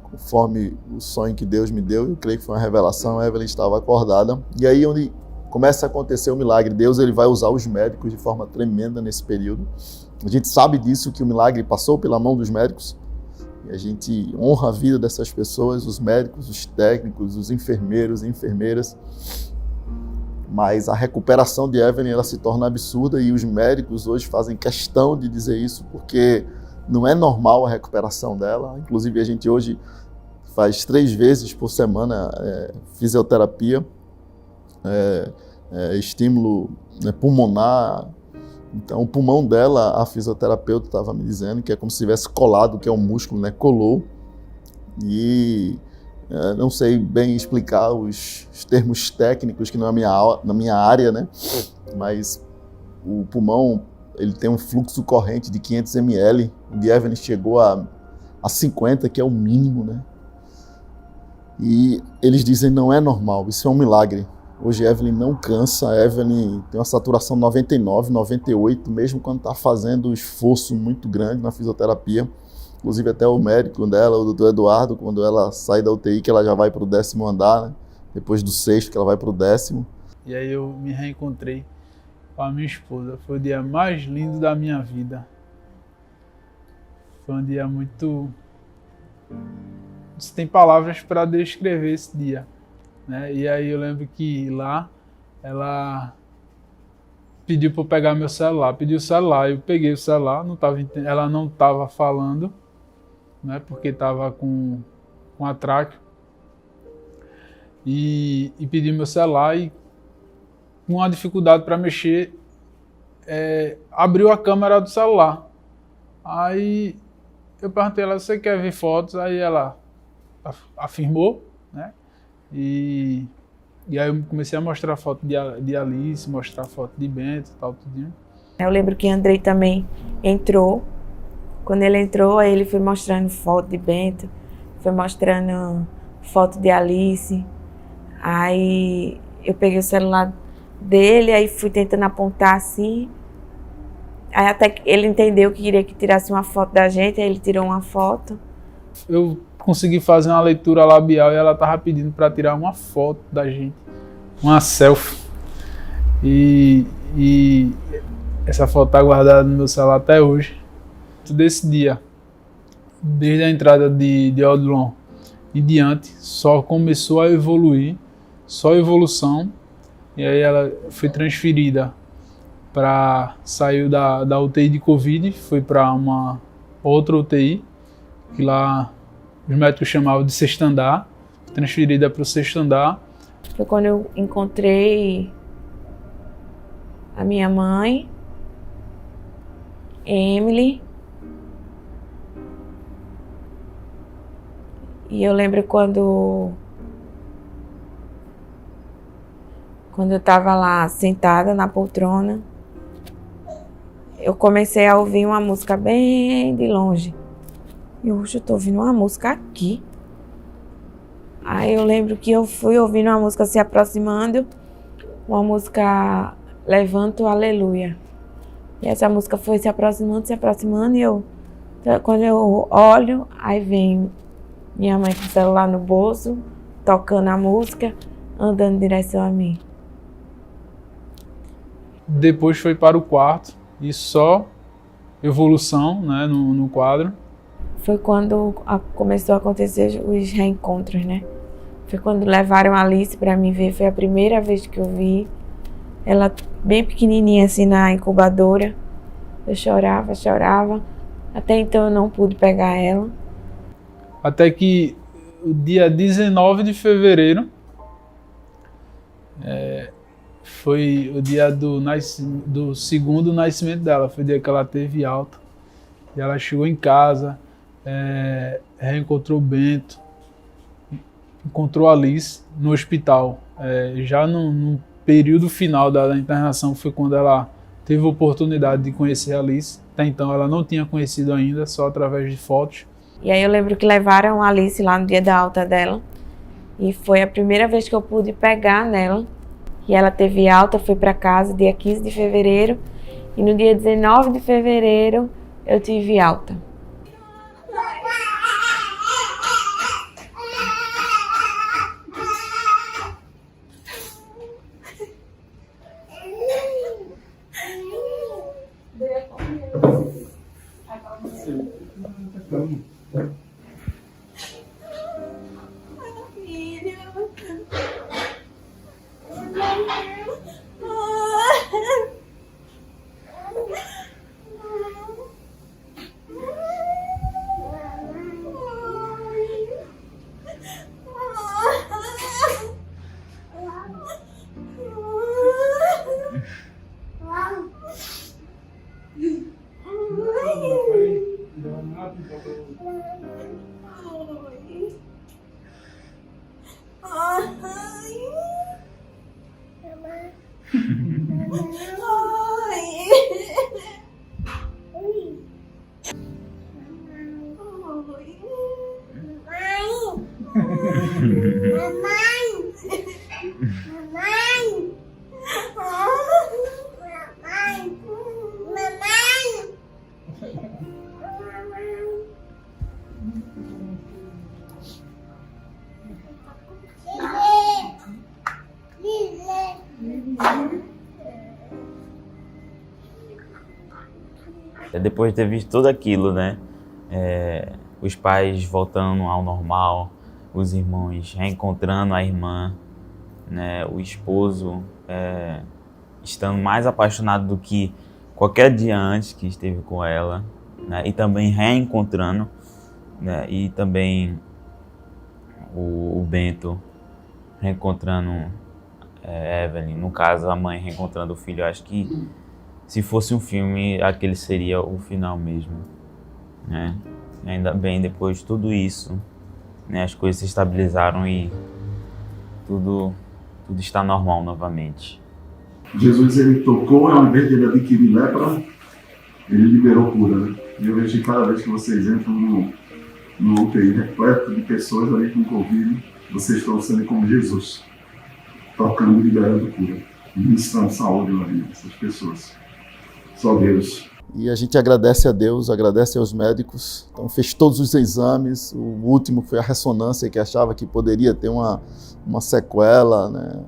conforme o sonho que Deus me deu, eu creio que foi uma revelação, a Evelyn estava acordada. E aí onde começa a acontecer o milagre, Deus ele vai usar os médicos de forma tremenda nesse período. A gente sabe disso, que o milagre passou pela mão dos médicos, e a gente honra a vida dessas pessoas, os médicos, os técnicos, os enfermeiros e enfermeiras. Mas a recuperação de Evelyn ela se torna absurda e os médicos hoje fazem questão de dizer isso, porque não é normal a recuperação dela. Inclusive a gente hoje faz 3 vezes por semana fisioterapia, estímulo pulmonar, Então, o pulmão dela, a fisioterapeuta estava me dizendo que é como se tivesse colado, que é um músculo, né? Colou. E não sei bem explicar os termos técnicos, que não é na minha área, né? Mas o pulmão, ele tem um fluxo corrente de 500 ml. O de Evelyn chegou a 50, que é o mínimo, né? E eles dizem não é normal, isso é um milagre. Hoje a Evelyn não cansa, a Evelyn tem uma saturação 99, 98, mesmo quando está fazendo um esforço muito grande na fisioterapia. Inclusive até o médico dela, o doutor Eduardo, quando ela sai da UTI, que ela já vai para o 10º andar, né? Depois do 6º, que ela vai para o 10º. E aí eu me reencontrei com a minha esposa. Foi o dia mais lindo da minha vida. Foi um dia muito... Você tem palavras para descrever esse dia, né? E aí eu lembro que lá ela pediu para eu pegar meu celular, pediu o celular, eu peguei o celular, ela não estava falando, né? Porque estava com atraque, e pedi meu celular e com uma dificuldade para mexer, abriu a câmera do celular. Aí eu perguntei a ela, você quer ver fotos? Aí ela afirmou, né? E aí eu comecei a mostrar foto de Alice, mostrar foto de Bento e tal, tudinho. Eu lembro que Andrei também entrou. Quando ele entrou, aí ele foi mostrando foto de Bento, foi mostrando foto de Alice. Aí eu peguei o celular dele, aí fui tentando apontar assim. Aí até que ele entendeu que queria que tirasse uma foto da gente, aí ele tirou uma foto. Eu consegui fazer uma leitura labial e ela estava pedindo para tirar uma foto da gente, uma selfie. E essa foto está guardada no meu celular até hoje. Desse dia, desde a entrada de Odilon em diante, só começou a evoluir, só evolução. E aí ela foi transferida saiu da UTI de Covid, foi para uma outra UTI, que lá os médicos chamavam de 6º andar, transferida para o 6º andar. Foi quando eu encontrei a minha mãe, Emily. E eu lembro quando eu estava lá sentada na poltrona, eu comecei a ouvir uma música bem de longe. E eu estou ouvindo uma música aqui. Aí eu lembro que eu fui ouvindo uma música se aproximando, uma música Levanto Aleluia. E essa música foi se aproximando, e quando eu olho, aí vem minha mãe com o celular no bolso, tocando a música, andando em direção a mim. Depois foi para o quarto e só evolução, né, no quadro. Foi quando começou a acontecer os reencontros, né? Foi quando levaram a Alice para me ver, foi a primeira vez que eu vi ela bem pequenininha assim na incubadora. Eu chorava. Até então eu não pude pegar ela. Até que o dia 19 de fevereiro foi o dia do segundo nascimento dela, foi o dia que ela teve alta. E ela chegou em casa, reencontrou o Bento, encontrou a Alice no hospital. Já no período final da internação foi quando ela teve a oportunidade de conhecer a Alice. Até então ela não tinha conhecido ainda, só através de fotos. E aí eu lembro que levaram a Alice lá no dia da alta dela. E foi a primeira vez que eu pude pegar nela. E ela teve alta, foi para casa dia 15 de fevereiro. E no dia 19 de fevereiro eu tive alta. Depois de ter visto tudo aquilo, né? Os pais voltando ao normal, os irmãos reencontrando a irmã, né? O esposo estando mais apaixonado do que qualquer dia antes que esteve com ela, né? E também reencontrando, né? E também o Bento reencontrando Evelyn, no caso a mãe reencontrando o filho. Eu acho que se fosse um filme, aquele seria o final mesmo, né? Ainda bem, depois de tudo isso, né, as coisas se estabilizaram e tudo está normal novamente. Jesus, ele tocou, ao invés de ele adquirir lepra, ele liberou cura, né? E eu vejo que cada vez que vocês entram no UTI repleto de pessoas ali com Covid, vocês estão sendo como Jesus, tocando e liberando cura, ministrando saúde na vida dessas pessoas. Só Deus. E a gente agradece a Deus, agradece aos médicos. Então fez todos os exames, o último foi a ressonância, que achava que poderia ter uma sequela, né,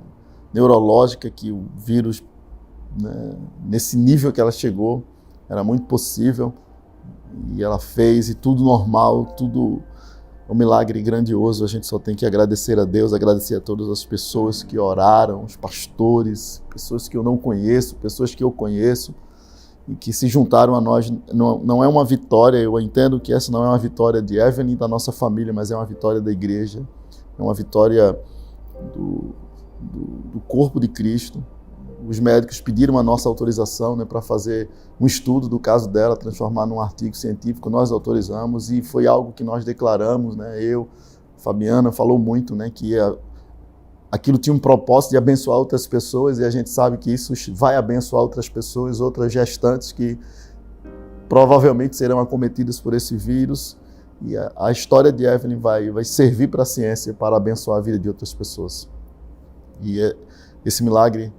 neurológica, que o vírus, né, nesse nível que ela chegou, era muito possível. E ela fez, e tudo normal, tudo um milagre grandioso. A gente só tem que agradecer a Deus, agradecer a todas as pessoas que oraram, os pastores, pessoas que eu não conheço, pessoas que eu conheço, e que se juntaram a nós. Não é uma vitória, eu entendo que essa não é uma vitória de Evelyn, da nossa família, mas é uma vitória da igreja, é uma vitória do corpo de Cristo. Os médicos pediram a nossa autorização, né, para fazer um estudo do caso dela, transformar num artigo científico, nós autorizamos, e foi algo que nós declaramos, né, Fabiana falou muito, né, que aquilo tinha um propósito de abençoar outras pessoas, e a gente sabe que isso vai abençoar outras pessoas, outras gestantes que provavelmente serão acometidas por esse vírus, e a história de Evelyn vai servir para a ciência, para abençoar a vida de outras pessoas. E esse milagre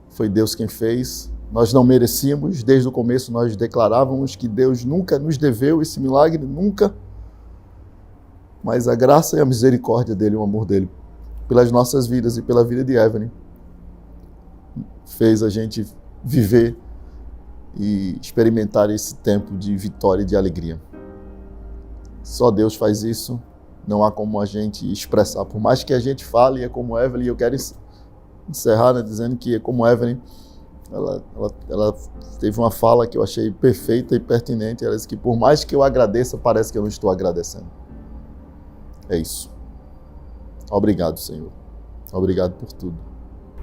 foi Deus quem fez. Nós não merecíamos, desde o começo nós declarávamos que Deus nunca nos deveu esse milagre, nunca, mas a graça e a misericórdia dele, o amor dele, pelas nossas vidas e pela vida de Evelyn, fez a gente viver e experimentar esse tempo de vitória e de alegria. Só Deus faz isso, não há como a gente expressar. Por mais que a gente fale, é como Evelyn, eu quero encerrar, né, dizendo que é como Evelyn, ela teve uma fala que eu achei perfeita e pertinente. Ela disse que por mais que eu agradeça, parece que eu não estou agradecendo. É isso. Obrigado, Senhor. Obrigado por tudo.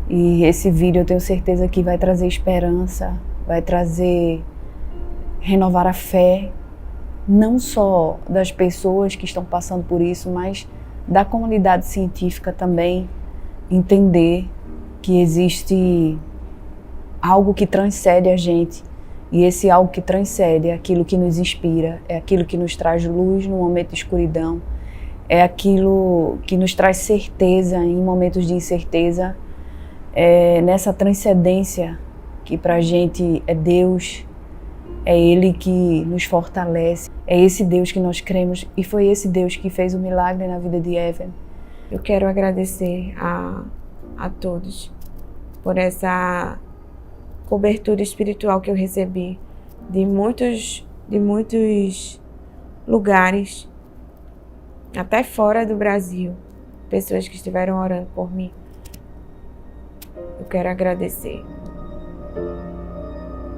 E esse vídeo eu tenho certeza que vai trazer esperança, vai trazer, renovar a fé, não só das pessoas que estão passando por isso, mas da comunidade científica também, entender que existe algo que transcende a gente, e esse algo que transcende é aquilo que nos inspira, é aquilo que nos traz luz no momento de escuridão, é aquilo que nos traz certeza em momentos de incerteza, é nessa transcendência que pra gente é Deus, é Ele que nos fortalece, é esse Deus que nós cremos, e foi esse Deus que fez o milagre na vida de Evelyn. Eu quero agradecer a todos por essa cobertura espiritual que eu recebi de muitos lugares, até fora do Brasil, pessoas que estiveram orando por mim. Eu quero agradecer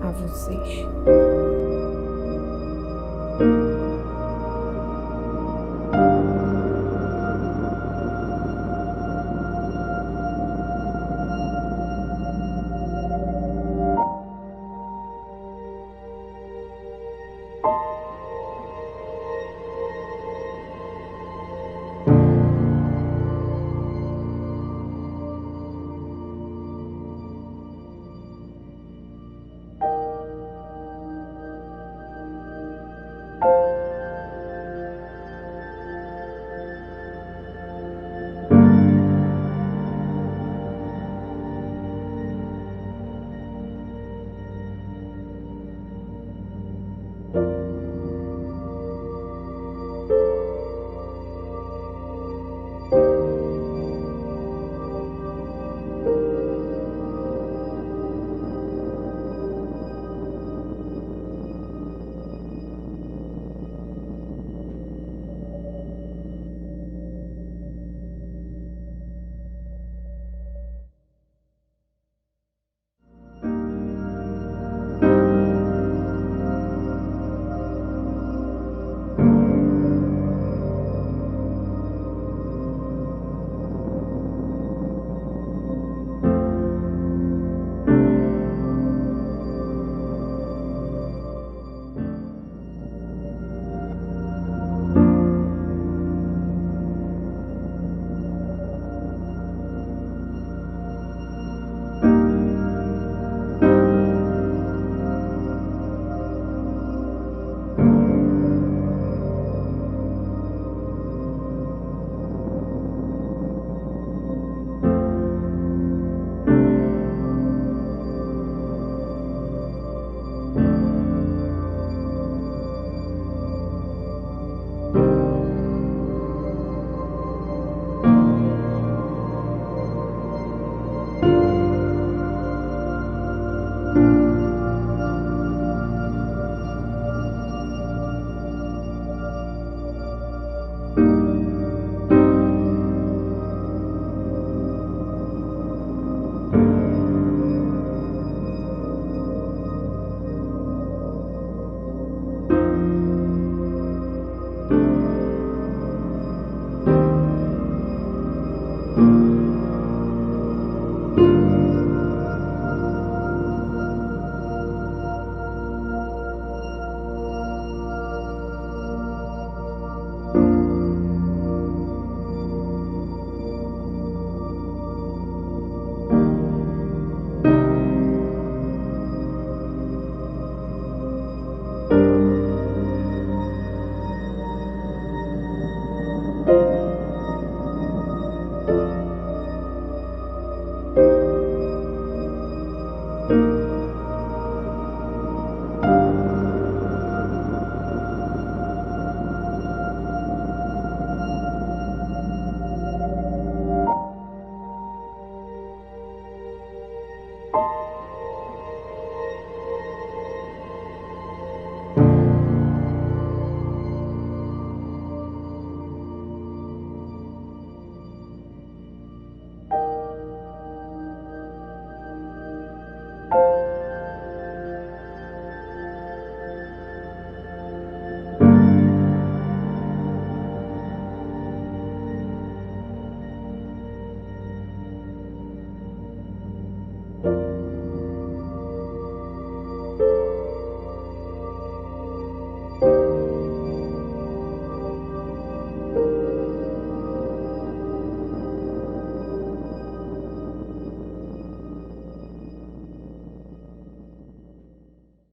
a vocês.